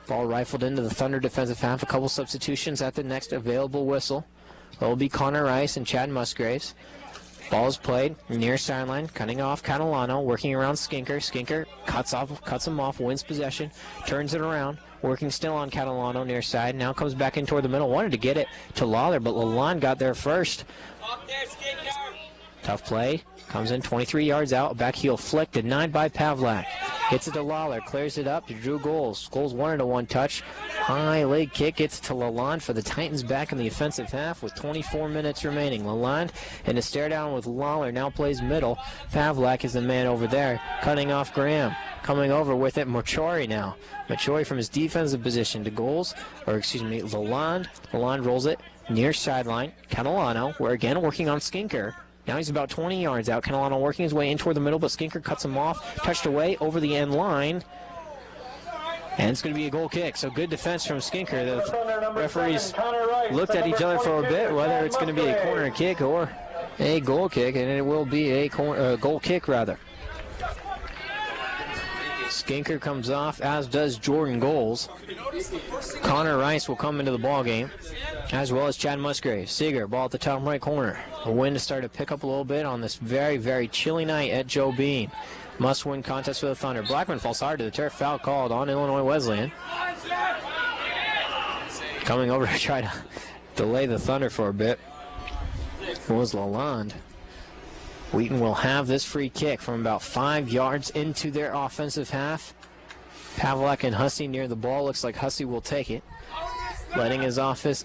Ball rifled into the Thunder defensive half. A couple substitutions at the next available whistle. It will be Connor Rice and Chad Musgraves. Ball is played near sideline, cutting off Catalano, working around Skinker. Skinker cuts him off, wins possession, turns it around. Working still on Catalano near side. Now comes back in toward the middle. Wanted to get it to Lawler, but Lalonde got there first. Tough play. Comes in 23 yards out. Back heel flick denied by Pavlak. Gets it to Lawler. Clears it up to Drew Goals. Goals wanted a one-touch. High leg kick. Gets it to Lalonde for the Titans back in the offensive half with 24 minutes remaining. Lalonde in a stare down with Lawler. Now plays middle. Pavlak is the man over there. Cutting off Graham. Coming over with it, Marchori now. Marchori from his defensive position to Lalonde. Lalonde rolls it near sideline. Catalano, we're again working on Skinker. Now he's about 20 yards out. Catalano working his way in toward the middle, but Skinker cuts him off. Touched away over the end line. And it's going to be a goal kick. So good defense from Skinker. The referees looked at each other for a bit, whether it's going to be a corner kick or a goal kick, and it will be a goal kick rather. Skinker comes off, as does Jordan Goals. Connor Rice will come into the ball game, as well as Chad Musgrave. Seeger, ball at the top right corner. A wind to start to pick up a little bit on this very, very chilly night at Joe Bean. Must-win contest for the Thunder. Blackman falls hard to the turf. Foul called on Illinois Wesleyan. Coming over to try to delay the Thunder for a bit was Lalonde. Wheaton will have this free kick from about 5 yards into their offensive half. Pavlak and Hussey near the ball. Looks like Hussey will take it. Letting his offense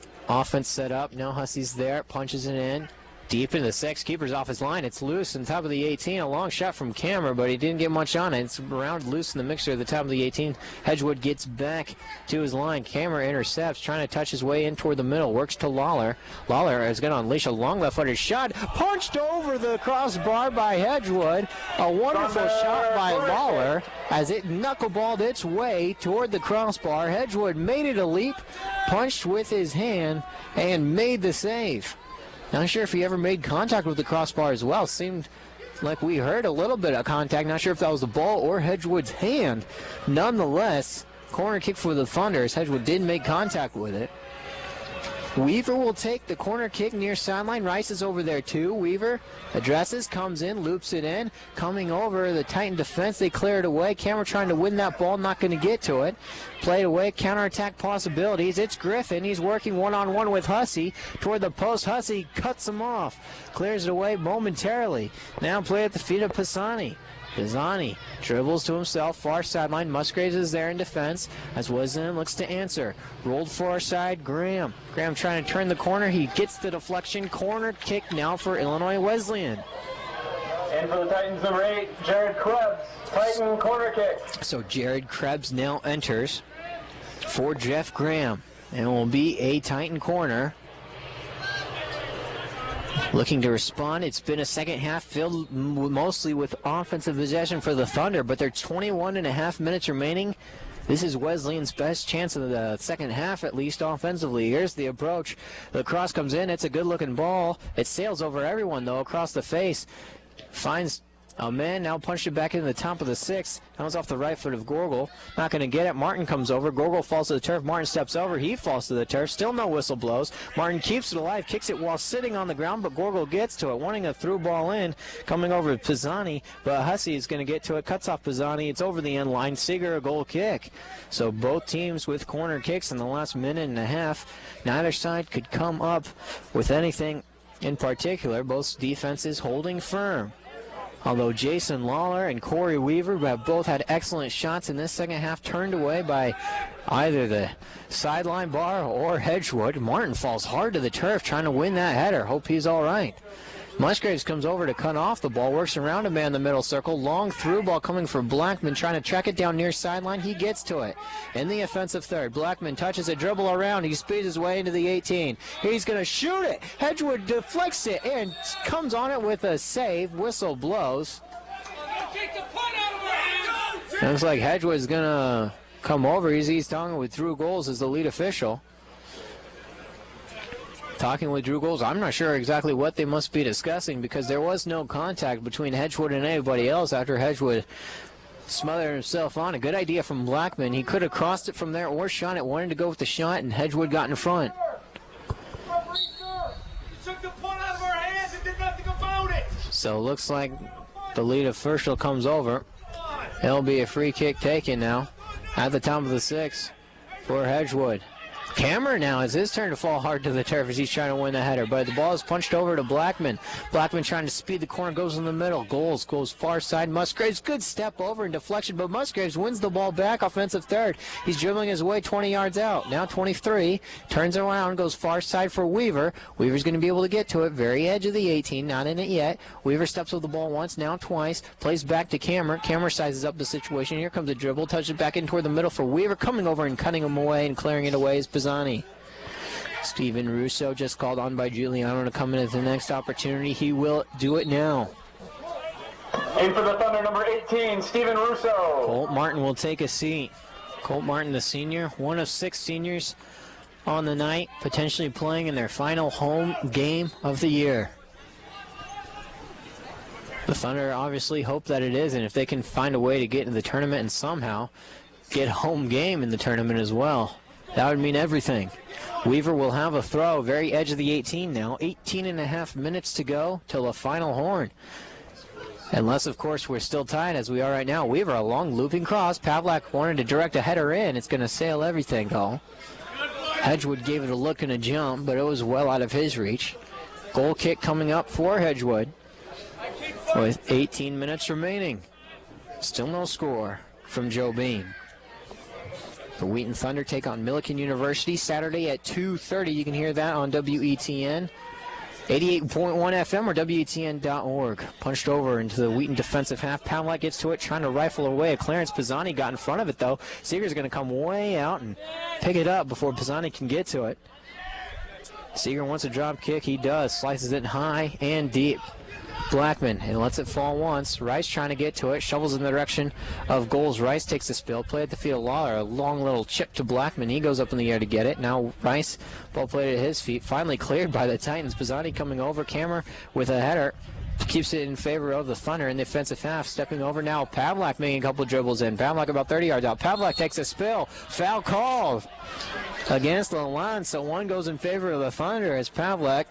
set up. Now Hussey's there. Punches it in. Deep into the six. Keeper's off his line. It's loose on top of the 18. A long shot from Cameron, but he didn't get much on it. It's around loose in the mixer at the top of the 18. Hedgewood gets back to his line. Cameron intercepts, trying to touch his way in toward the middle. Works to Lawler. Lawler is going to unleash a long left-footed shot. Punched over the crossbar by Hedgewood. A wonderful shot by Lawler as it knuckleballed its way toward the crossbar. Hedgewood made it a leap, punched with his hand, and made the save. Not sure if he ever made contact with the crossbar as well. Seemed like we heard a little bit of contact. Not sure if that was the ball or Hedgewood's hand. Nonetheless, corner kick for the Thunder as Hedgewood did make contact with it. Weaver will take the corner kick near sideline. Rice is over there too. Weaver addresses, comes in, loops it in. Coming over the Titan defense, they clear it away. Cameron trying to win that ball, not going to get to it. Played away, counterattack possibilities. It's Griffin. He's working one-on-one with Hussey toward the post. Hussey cuts him off. Clears it away momentarily. Now play at the feet of Pisani. Pisani dribbles to himself, far sideline. Musgraves is there in defense as Wesleyan looks to answer. Rolled far side, Graham. Graham trying to turn the corner. He gets the deflection. Corner kick now for Illinois Wesleyan. And for the Titans, number 8, Jared Krebs. Titan corner kick. So Jared Krebs now enters for Jeff Graham. And it will be a Titan corner. Looking to respond. It's been a second half filled mostly with offensive possession for the Thunder, but there's 21 and a half minutes remaining. This is Wesleyan's best chance of the second half, at least offensively. Here's the approach. The cross comes in. It's a good-looking ball. It sails over everyone, though, across the face. Finds a man, now punched it back into the top of the 6. Comes off the right foot of Gorgel. Not going to get it. Martin comes over. Gorgel falls to the turf. Martin steps over. He falls to the turf. Still no whistle blows. Martin keeps it alive. Kicks it while sitting on the ground, but Gorgel gets to it. Wanting a through ball in. Coming over to Pisani, but Hussey is going to get to it. Cuts off Pisani. It's over the end line. Seeger a goal kick. So both teams with corner kicks in the last minute and a half. Neither side could come up with anything in particular. Both defenses holding firm. Although Jason Lawler and Corey Weaver have both had excellent shots in this second half, turned away by either the sideline bar or Hedgewood. Martin falls hard to the turf trying to win that header. Hope he's all right. Musgraves comes over to cut off the ball, works around a man in the middle circle. Long through ball coming for Blackman, trying to track it down near sideline. He gets to it in the offensive third. Blackman touches a dribble around. He speeds his way into the 18. He's going to shoot it. Hedgewood deflects it and comes on it with a save. Whistle blows. Looks like Hedgewood's going to come over. He's talking with Drew Goals as the lead official. Talking with Drew Goals, I'm not sure exactly what they must be discussing because there was no contact between Hedgewood and anybody else after Hedgewood smothered himself on. A good idea from Blackman. He could have crossed it from there or shot it. Wanted to go with the shot, and Hedgewood got in front. So it looks like the lead official comes over. It'll be a free kick taken now at the top of the 6 for Hedgewood. Cameron now, it's his turn to fall hard to the turf as he's trying to win the header, but the ball is punched over to Blackman. Blackman trying to speed the corner, goes in the middle. Goals goes far side. Musgraves, good step over and deflection, but Musgraves wins the ball back, offensive third. He's dribbling his way 20 yards out. Now 23, turns around, goes far side for Weaver. Weaver's going to be able to get to it, very edge of the 18, not in it yet. Weaver steps with the ball once, now twice, plays back to Cameron. Cameron sizes up the situation. Here comes a dribble, touches it back in toward the middle for Weaver, coming over and cutting him away and clearing it away is Pisani. Steven Russo just called on by Giuliano to come in at the next opportunity. He will do it now. In for the Thunder, number 18, Steven Russo. Colt Martin will take a seat. Colt Martin, the senior, one of 6 seniors on the night, potentially playing in their final home game of the year. The Thunder obviously hope that it is, and if they can find a way to get into the tournament and somehow get a home game in the tournament as well, that would mean everything. Weaver will have a throw, very edge of the 18 now. 18 and a half minutes to go till the final horn. Unless, of course, we're still tied as we are right now. Weaver, a long looping cross. Pavlak wanted to direct a header in. It's going to sail everything, though. Hedgewood gave it a look and a jump, but it was well out of his reach. Goal kick coming up for Hedgewood with 18 minutes remaining. Still no score from Joe Bean. The Wheaton Thunder take on Millikan University Saturday at 2:30. You can hear that on WETN, 88.1 FM or WETN.org. Punched over into the Wheaton defensive half. Pavlak gets to it, trying to rifle away. Clarence Pisani got in front of it, though. Seeger's going to come way out and pick it up before Pisani can get to it. Seeger wants a drop kick. He does. Slices it high and deep. Blackman, and lets it fall once. Rice trying to get to it, shovels in the direction of Goals. Rice takes the spill, play at the field. Lawler, a long little chip to Blackman. He goes up in the air to get it. Now Rice, ball played at his feet, finally cleared by the Titans. Pisani coming over, Camera with a header, keeps it in favor of the Thunder in the offensive half. Stepping over now, Pavlak making a couple dribbles in. Pavlak about 30 yards out. Pavlak takes a spill. Foul called against the line, so one goes in favor of the Thunder as Pavlak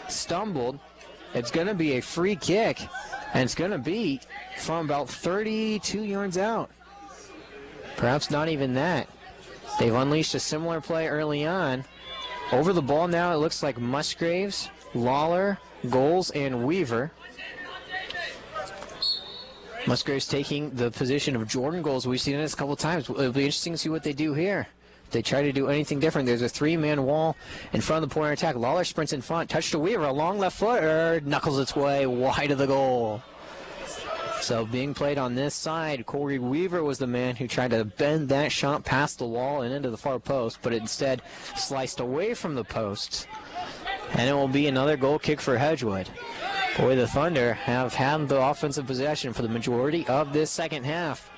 stumbled. It's going to be a free kick, and it's going to be from about 32 yards out. Perhaps not even that. They've unleashed a similar play early on. Over the ball now, it looks like Musgraves, Lawler, Goals, and Weaver. Musgraves taking the position of Jordan Goals. We've seen this a couple times. It'll be interesting to see what they do here. They try to do anything different. There's a 3-man wall in front of the point of attack. Lawler sprints in front, touch to Weaver, a long left footer, knuckles its way wide of the goal. So being played on this side, Corey Weaver was the man who tried to bend that shot past the wall and into the far post, but it instead sliced away from the post. And it will be another goal kick for Hedgewood. Boy, the Thunder have had the offensive possession for the majority of this second half.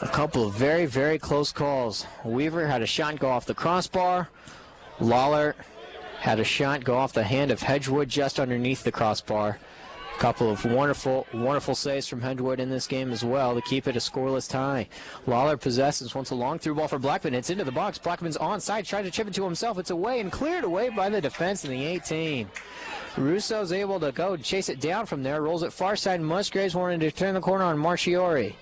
A couple of very, very close calls. Weaver had a shot go off the crossbar. Lawler had a shot go off the hand of Hedgewood just underneath the crossbar. A couple of wonderful, wonderful saves from Hedgewood in this game as well to keep it a scoreless tie. Lawler possesses, wants a long through ball for Blackman. It's into the box. Blackman's onside, tried to chip it to himself. It's away and cleared away by the defense in the 18. Russo's able to go chase it down from there. Rolls it far side. Musgraves wanted to turn the corner on Marchiori.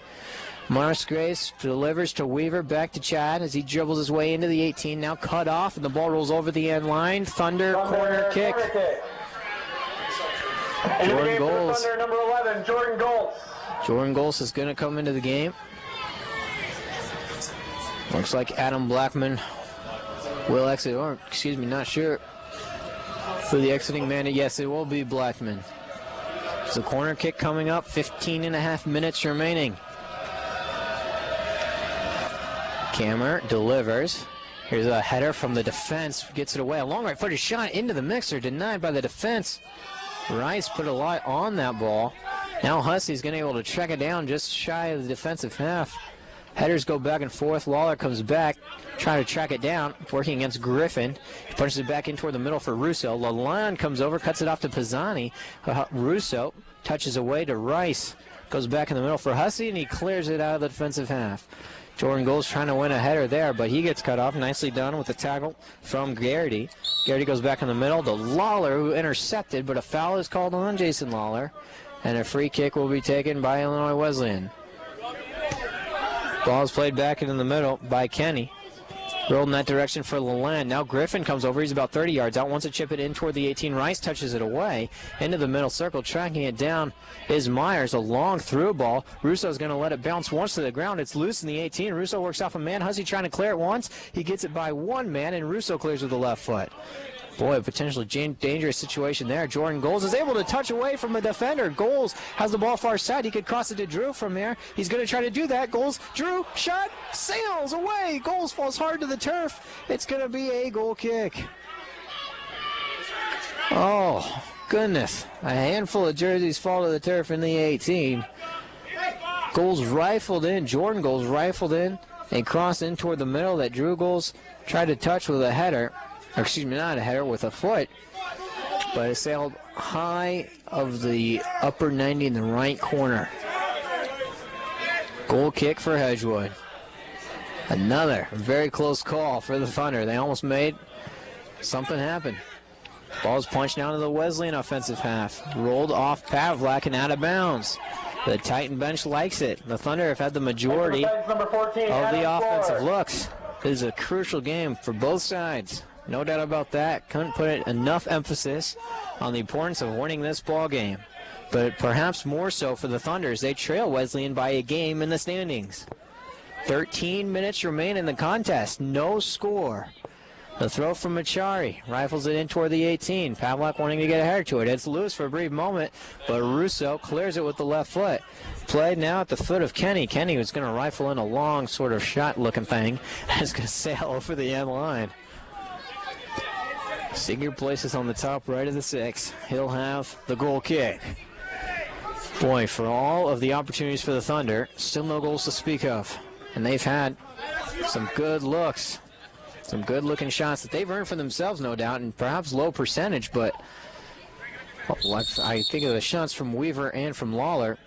Musgraves delivers to Weaver, back to Chad as he dribbles his way into the 18. Now cut off, and the ball rolls over the end line. Thunder corner kick. Jordan Goals. Thunder, number 11, Jordan Goals. Jordan Goals is going to come into the game. Looks like Adam Blackman will exit, or excuse me, not sure for the exiting man. Yes, it will be Blackman. So corner kick coming up, 15.5 minutes remaining. Kammer delivers. Here's a header from the defense, gets it away. A long right-footed shot into the mixer, denied by the defense. Rice put a lot on that ball. Now Hussey's going to be able to track it down just shy of the defensive half. Headers go back and forth. Lawler comes back, trying to track it down, working against Griffin. He punches it back in toward the middle for Russo. Lalonde comes over, cuts it off to Pisani. Russo touches away to Rice. Goes back in the middle for Hussey, and he clears it out of the defensive half. Jordan Goals trying to win a header there, but he gets cut off. Nicely done with the tackle from Garrity. Garrity goes back in the middle to Lawler, who intercepted, but a foul is called on Jason Lawler, and a free kick will be taken by Illinois Wesleyan. Ball is played back into the middle by Kenny. Rolled in that direction for Lalonde. Now Griffin comes over. He's about 30 yards out. Wants to chip it in toward the 18. Rice touches it away into the middle circle. Tracking it down is Myers. A long through ball. Russo's going to let it bounce once to the ground. It's loose in the 18. Russo works off a man. Hussey trying to clear it once. He gets it by one man, and Russo clears with the left foot. Boy, a potentially dangerous situation there. Jordan Goals is able to touch away from a defender. Goals has the ball far side. He could cross it to Drew from there. He's going to try to do that. Goals, Drew, shot, sails away. Goals falls hard to the turf. It's going to be a goal kick. Oh, goodness. A handful of jerseys fall to the turf in the 18. Goals rifled in. Jordan Goals rifled in and crossed in toward the middle that Drew Goals tried to touch with a header. Or excuse me, not a header, with a foot, but it sailed high of the upper 90 in the right corner. Goal kick for Hedgewood. Another very close call for the Thunder. They almost made something happen. Ball's punched down to the Wesleyan offensive half. Rolled off Pavlak and out of bounds. The Titan bench likes it. The Thunder have had the majority of the offensive looks. This is a crucial game for both sides. No doubt about that. Couldn't put enough emphasis on the importance of winning this ball game. But perhaps more so for the Thunders. They trail Wesleyan by a game in the standings. 13 minutes remain in the contest. No score. The throw from Machari. Rifles it in toward the 18. Pavlak wanting to get a header to it. It's loose for a brief moment, but Russo clears it with the left foot. Played now at the foot of Kenny. Kenny was going to rifle in a long sort of shot-looking thing. It's going to sail over the end line. Singer places on the top right of the 6. He'll have the goal kick. Boy, for all of the opportunities for the Thunder, still no goals to speak of. And they've had some good looks, some good-looking shots that they've earned for themselves, no doubt, and perhaps low percentage, but I think of the shots from Weaver and from Lawler,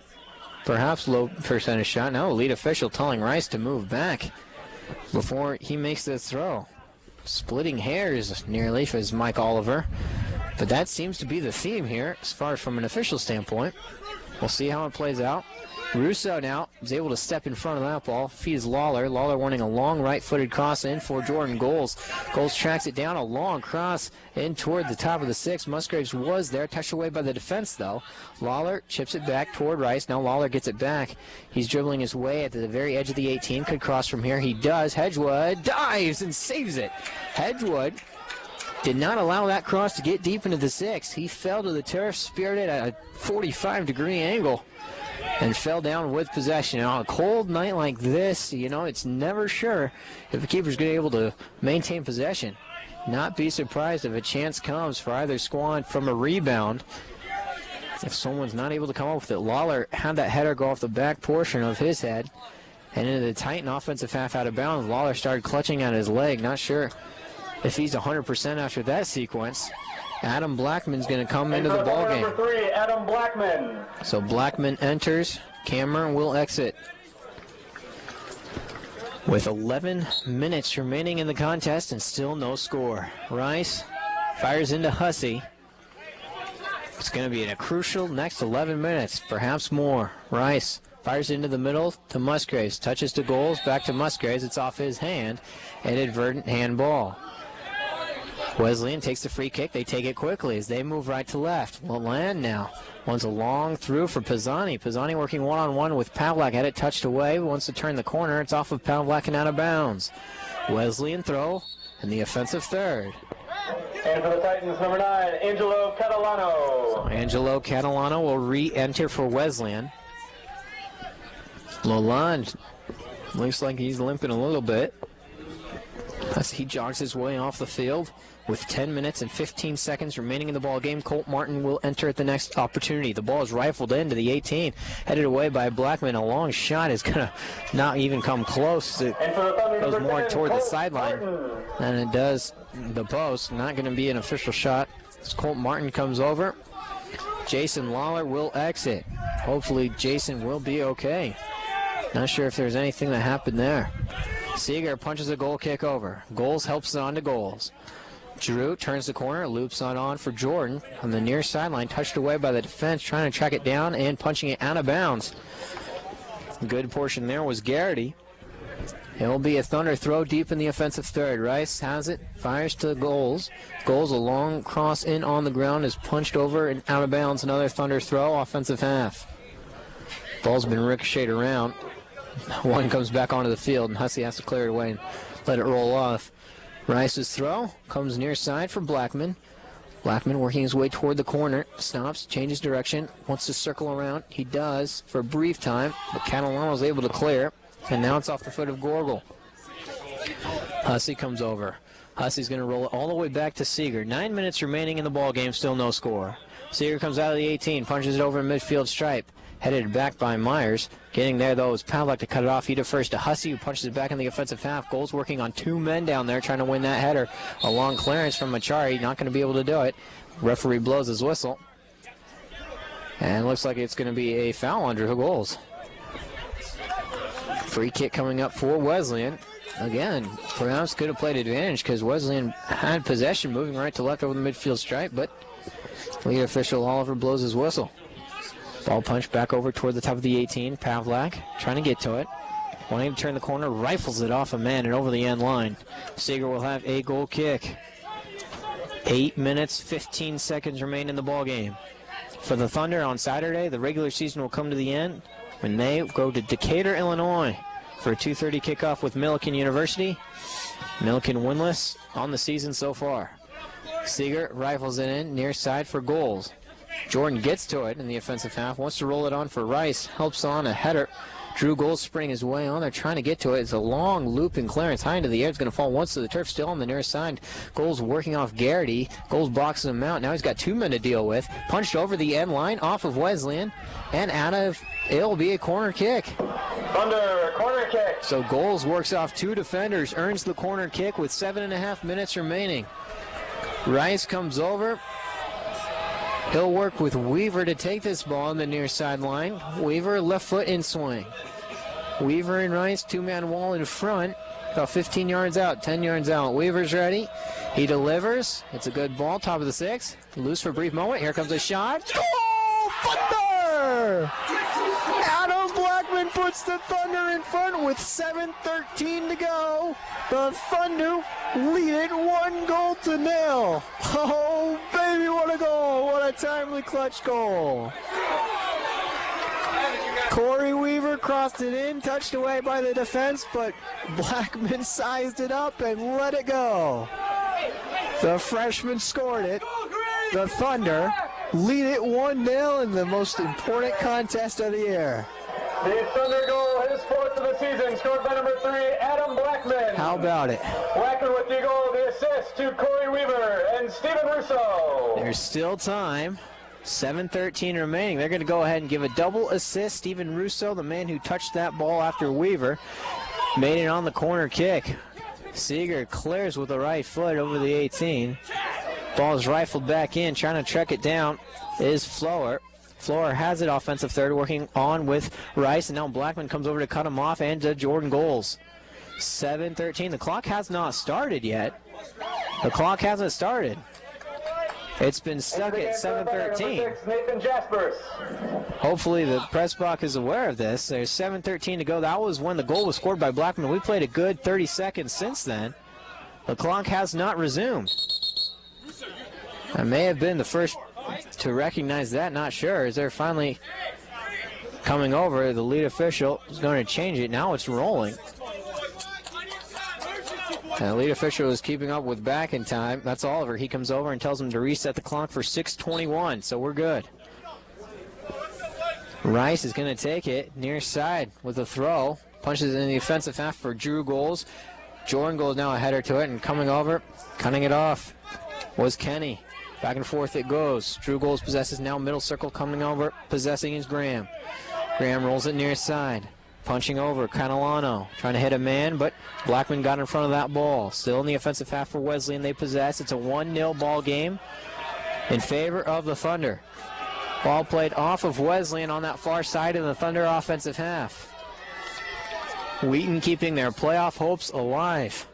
perhaps low percentage shot. Now the lead official telling Rice to move back before he makes the throw. Splitting hairs nearly for his Mike Oliver. But that seems to be the theme here as far as from an official standpoint. We'll see how it plays out. Russo now is able to step in front of that ball. Feeds Lawler. Lawler wanting a long right-footed cross in for Jordan Goals. Goals tracks it down. A long cross in toward the top of the 6. Musgraves was there. Touched away by the defense, though. Lawler chips it back toward Rice. Now Lawler gets it back. He's dribbling his way at the very edge of the 18. Could cross from here. He does. Hedgewood dives and saves it. Hedgewood did not allow that cross to get deep into the 6. He fell to the turf, speared it at a 45-degree angle, and fell down with possession. And on a cold night like this, you know, it's never sure if the keeper's going to be able to maintain possession. Not be surprised if a chance comes for either squad from a rebound if someone's not able to come up with it. Lawler had that header go off the back portion of his head and into the Titan offensive half out of bounds. Lawler started clutching at his leg. Not sure if he's 100% after that sequence. Adam Blackman's going to come into the ball game. Number 3, Adam Blackman. So Blackman enters. Cameron will exit. With 11 minutes remaining in the contest and still no score. Rice fires into Hussey. It's going to be in a crucial next 11 minutes, perhaps more. Rice fires into the middle to Musgraves. Touches to Goals, back to Musgraves. It's off his hand. An inadvertent handball. Wesleyan takes the free kick. They take it quickly as they move right to left. Lalande now wants a long through for Pisani. Pisani working one-on-one with Pavlak. Had it touched away. Wants to turn the corner. It's off of Pavlak and out of bounds. Wesleyan throw in the offensive third. And for the Titans, number 9, Angelo Catalano. So Angelo Catalano will re-enter for Wesleyan. Lalande looks like he's limping a little bit as he jogs his way off the field. With 10 minutes and 15 seconds remaining in the ball game, Colt Martin will enter at the next opportunity. The ball is rifled into the 18, headed away by Blackman. A long shot is going to not even come close. It goes more toward the sideline than it does the post. Not going to be an official shot. As Colt Martin comes over, Jason Lawler will exit. Hopefully Jason will be okay. Not sure if there's anything that happened there. Seeger punches a goal kick over. Goals helps it on to goals. Drew turns the corner, loops on for Jordan on the near sideline, touched away by the defense, trying to track it down and punching it out of bounds. Good portion there was Garrity. It will be a Thunder throw deep in the offensive third. Rice has it, fires to Goals. Goals, a long cross in on the ground, is punched over and out of bounds. Another Thunder throw, offensive half. Ball's been ricocheted around. One comes back onto the field, and Hussey has to clear it away and let it roll off. Rice's throw comes near side for Blackman. Blackman working his way toward the corner. Stops, changes direction, wants to circle around. He does for a brief time, but Catalano's able to clear. And now it's off the foot of Gorgel. Hussey comes over. Hussey's going to roll it all the way back to Seeger. 9 minutes remaining in the ball game, still no score. Seeger comes out of the 18, punches it over in midfield stripe. Headed back by Myers. Getting there, though, is Pavlak to cut it off. He defers to Hussey, who punches it back in the offensive half. Goals working on 2 men down there, trying to win that header. A long clearance from Machari. Not going to be able to do it. Referee blows his whistle. And looks like it's going to be a foul under Goals. Free kick coming up for Wesleyan. Again, perhaps could have played advantage because Wesleyan had possession moving right to left over the midfield stripe, but lead official Oliver blows his whistle. Ball punched back over toward the top of the 18. Pavlak trying to get to it. Wanting to turn the corner, rifles it off a man and over the end line. Seeger will have a goal kick. 8 minutes, 15 seconds remain in the ball game. For the Thunder on Saturday, the regular season will come to the end when they go to Decatur, Illinois for a 2:30 kickoff with Millikan University. Millikan winless on the season so far. Seeger rifles it in near side for Goals. Jordan gets to it in the offensive half, wants to roll it on for Rice, helps on a header. Drew Goals spring his way on there, trying to get to it. It's a long looping clearance high into the air. It's going to fall once to the turf, still on the near side. Goals working off Garrity. Goals boxing him out. Now he's got 2 men to deal with. Punched over the end line, off of Wesleyan, and out of, it'll be a corner kick. Thunder, corner kick. So Goals works off 2 defenders, earns the corner kick with 7.5 minutes remaining. Rice comes over. He'll work with Weaver to take this ball on the near sideline. Weaver, left foot in swing. Weaver and Rice, 2-man wall in front. About 15 yards out, 10 yards out. Weaver's ready. He delivers. It's a good ball, top of the 6. Loose for a brief moment. Here comes a shot. Oh, Thunder! Adam Blackman puts the Thunder in front with 7:13 to go. The Thunder lead it 1-0. Oh, baby, what a goal. What a timely clutch goal. Corey Weaver crossed it in, touched away by the defense, but Blackman sized it up and let it go. The freshman scored it. The Thunder lead it 1-0 in the most important contest of the year. The Thunder goal, his 4th of the season, scored by number 3, Adam Blackman. How about it? Blackman with the goal, the assist to Corey Weaver and Stephen Russo. There's still time. 7:13 remaining. They're going to go ahead and give a double assist. Stephen Russo, the man who touched that ball after Weaver, made it on the corner kick. Seeger clears with the right foot over the 18. Ball is rifled back in. Trying to track it down is Flower. Flower has it offensive third, working on with Rice, and now Blackman comes over to cut him off and to Jordan Goals. 7:13. The clock has not started yet. The clock hasn't started. It's been stuck at 7:13. Nathan Jaspers. Hopefully the press box is aware of this. There's 7:13 to go. That was when the goal was scored by Blackman. We played a good 30 seconds since then. The clock has not resumed. I may have been the first to recognize that, not sure. As they're finally coming over, the lead official is going to change it. Now it's rolling. And the lead official is keeping up with back in time. That's Oliver. He comes over and tells him to reset the clock for 6:21, so we're good. Rice is going to take it near side with a throw. Punches it in the offensive half for Drew Goals. Jordan Goals now a header to it, and coming over, cutting it off was Kenny. Back and forth it goes. Drew Goals possesses now middle circle, coming over, possessing is Graham. Graham rolls it near side. Punching over, Catalano trying to hit a man, but Blackman got in front of that ball. Still in the offensive half for Wesleyan, they possess. It's a 1-0 ball game in favor of the Thunder. Ball played off of Wesleyan on that far side of the Thunder offensive half. Wheaton keeping their playoff hopes alive,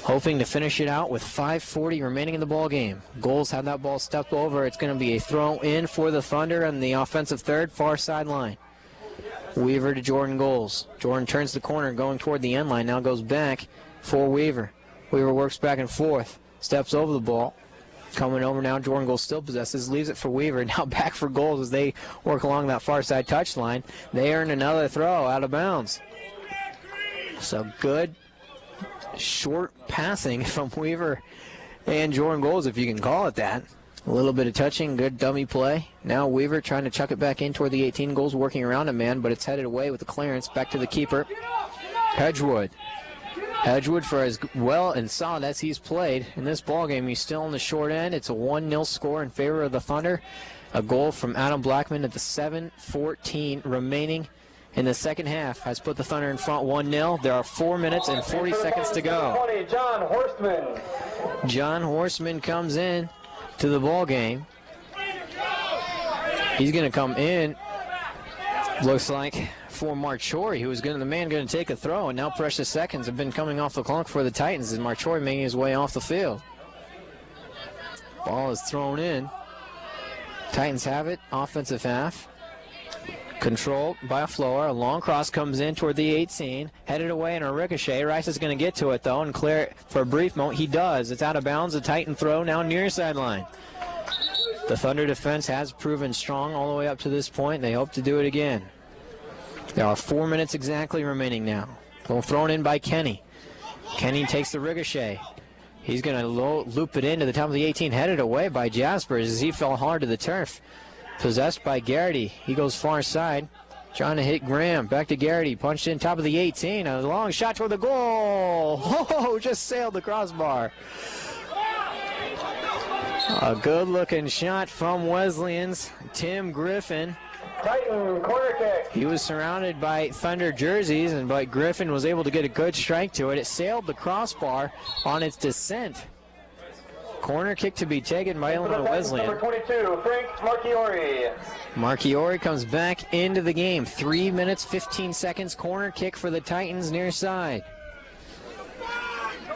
hoping to finish it out with 5:40 remaining in the ball game. Goals had that ball stepped over. It's going to be a throw in for the Thunder on the offensive third, far sideline. Weaver to Jordan Goals. Jordan turns the corner going toward the end line. Now goes back for Weaver. Weaver works back and forth. Steps over the ball. Coming over now, Jordan Goals still possesses. Leaves it for Weaver. Now back for Goals as they work along that far side touchline. They earn another throw out of bounds. So good short passing from Weaver and Jordan Goals, if you can call it that. A little bit of touching, good dummy play. Now Weaver trying to chuck it back in toward the 18. Goals working around a man, but it's headed away with the clearance. Back to the keeper, Hedgewood. Hedgewood, for as well and solid as he's played in this ballgame, he's still on the short end. It's a 1-0 score in favor of the Thunder. A goal from Adam Blackman at the 7:14 remaining in the second half has put the Thunder in front 1-0. There are 4 minutes and 40 seconds to go. John Horstman. John Horstman comes in to the ball game. He's going to come in, looks like, for Marchori, who was the man going to take a throw, and now precious seconds have been coming off the clock for the Titans as Marchori making his way off the field. Ball is thrown in. Titans have it, offensive half. Controlled by a floor. A long cross comes in toward the 18. Headed away in a ricochet. Rice is going to get to it, though, and clear it for a brief moment. He does. It's out of bounds. A Titan throw now near sideline. The Thunder defense has proven strong all the way up to this point. They hope to do it again. There are 4 minutes exactly remaining now. Ball thrown in by Kenny. Kenny takes the ricochet. He's going to loop it into the top of the 18. Headed away by Jaspers as he fell hard to the turf. Possessed by Garrity. He goes far side. Trying to hit Graham. Back to Garrity. Punched in top of the 18. A long shot toward the goal. Oh, just sailed the crossbar. A good-looking shot from Wesleyan's Tim Griffin. Titan corner kick. He was surrounded by Thunder jerseys, but Griffin was able to get a good strike to it. It sailed the crossbar on its descent. Corner kick to be taken by Illinois Wesleyan. Number 22, Frank Marchiori. Marchiori comes back into the game. 3 minutes, 15 seconds. Corner kick for the Titans near side.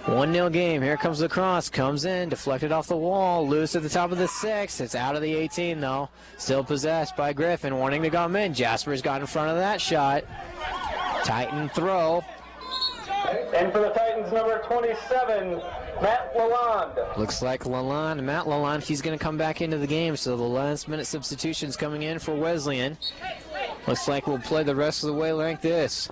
1-0 game. Here comes the cross. Comes in, deflected off the wall. Loose at the top of the 6. It's out of the 18, though. Still possessed by Griffin, wanting to come in. Jasper's got in front of that shot. Titan throw. And for the Titans, number 27, Matt Lalonde. Looks like Lalonde, Matt Lalonde, he's going to come back into the game, so the last minute substitution's coming in for Wesleyan. Looks like we'll play the rest of the way like this.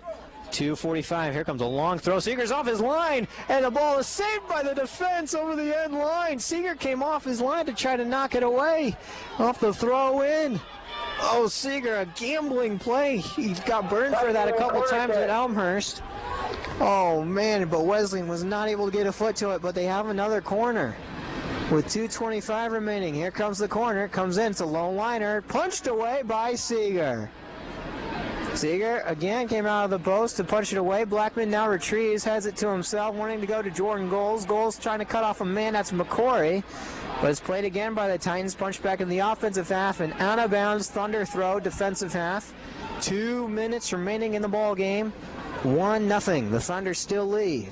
2:45, here comes a long throw. Seeger's off his line, and the ball is saved by the defense over the end line. Seeger came off his line to try to knock it away off the throw in. Oh, Seeger, a gambling play. He got burned for that a couple times at Elmhurst. Oh, man, but Wesleyan was not able to get a foot to it, but they have another corner. With 2:25 remaining, here comes the corner. Comes in, it's a low liner. Punched away by Seeger. Seeger again came out of the post to punch it away. Blackman now retrieves, has it to himself, wanting to go to Jordan Goals. Goals trying to cut off a man, that's McCory. But it's played again by the Titans. Punched back in the offensive half, and out of bounds Thunder throw, defensive half. 2 minutes remaining in the ball game. 1-0. The Thunder still lead.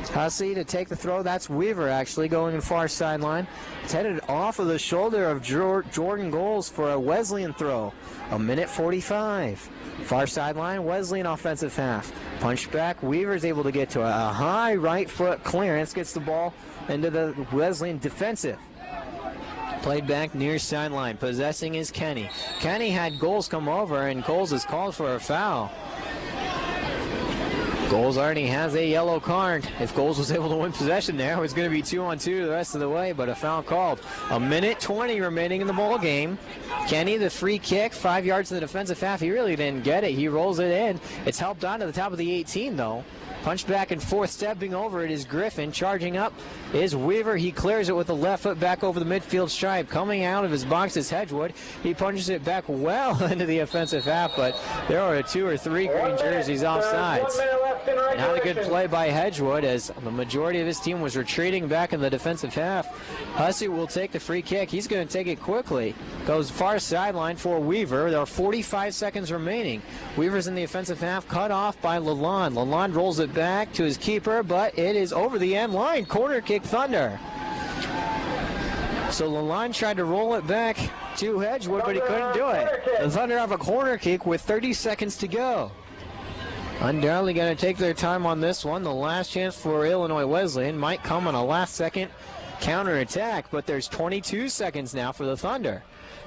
Hussey to take the throw. That's Weaver actually going in far sideline. It's headed off of the shoulder of Jordan Goals for a Wesleyan throw. 1:45. Far sideline, Wesleyan offensive half. Punch back, Weaver's able to get to a high right foot clearance. Gets the ball into the Wesleyan defensive. Played back near sideline. Possessing is Kenny. Kenny had Goals come over, and Goals is called for a foul. Goals already has a yellow card. If Goals was able to win possession there, it was going to be 2-on-2 the rest of the way, but a foul called. 1:20 remaining in the ball game. Kenny, the free kick, 5 yards to the defensive half. He really didn't get it. He rolls it in. It's helped on to the top of the 18, though. Punch back and forth, stepping over it is Griffin. Charging up is Weaver. He clears it with the left foot back over the midfield stripe. Coming out of his box is Hedgewood. He punches it back well into the offensive half, but there are 2 or 3 green jerseys offsides. Not a good play by Hedgewood as the majority of his team was retreating back in the defensive half. Hussey will take the free kick. He's going to take it quickly. Goes far sideline for Weaver. There are 45 seconds remaining. Weaver's in the offensive half, cut off by Lalonde. Lalonde rolls it back to his keeper, but it is over the end line. Corner kick, Thunder. So Lalonde tried to roll it back to Hedgewood, but he couldn't do it. The Thunder have a corner kick with 30 seconds to go. Undoubtedly going to take their time on this one. The last chance for Illinois Wesleyan might come on a last-second counterattack, but there's 22 seconds now for the Thunder.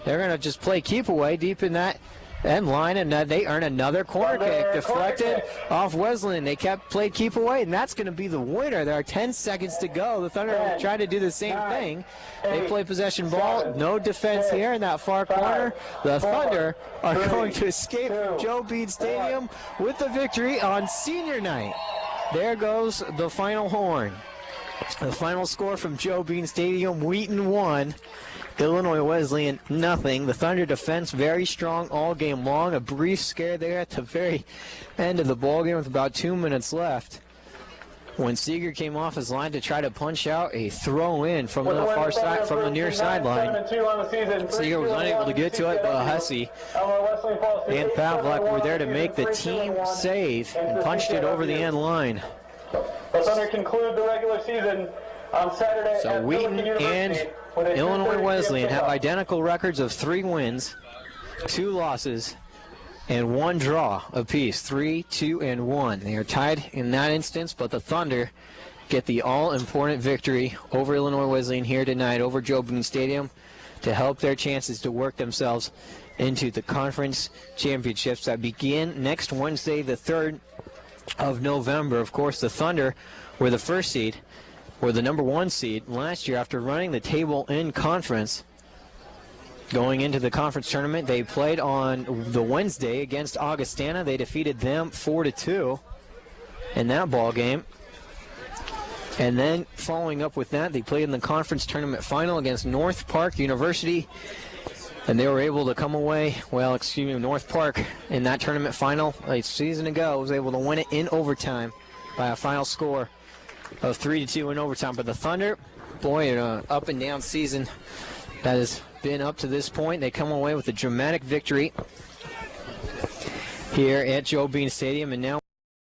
They're going to just play keep away deep in that end line, and they earn another corner kick. Deflected off Wesleyan. They played keep away, and that's going to be the winner. There are 10 seconds to go. The Thunder will try to do the same thing. They play possession ball. No defense here in that far corner. The Thunder are going to escape Joe Bean Stadium with the victory on senior night. There goes the final horn. The final score from Joe Bean Stadium: Wheaton 1, Illinois Wesleyan nothing. The Thunder defense very strong all game long. A brief scare there at the very end of the ball game with about 2 minutes left, when Seeger came off his line to try to punch out a throw in from the far side, from the near sideline. Seeger was unable to get to it, but Hussey and Pavlik were there to make the team save and punched it over the end line. The Thunder conclude the regular season on Saturday. So Wheaton and Illinois Wesleyan have identical records of 3 wins, 2 losses, and 1 draw apiece. 3, 2, and 1. They are tied in that instance, but the Thunder get the all-important victory over Illinois Wesleyan here tonight over Joe Bean Stadium to help their chances to work themselves into the conference championships that begin next Wednesday, the 3rd of November. Of course, the Thunder were the first seed, were the number 1 seed last year after running the table in conference. Going into the conference tournament, they played on the Wednesday against Augustana. They defeated them 4-2 in that ball game. And then following up with that, they played in the conference tournament final against North Park University. And they were able to come away, North Park in that tournament final a season ago was able to win it in overtime by a final score of 3-2 in overtime. But the Thunder, boy, an up and down season that has been up to this point. They come away with a dramatic victory here at Joe Bean Stadium, and now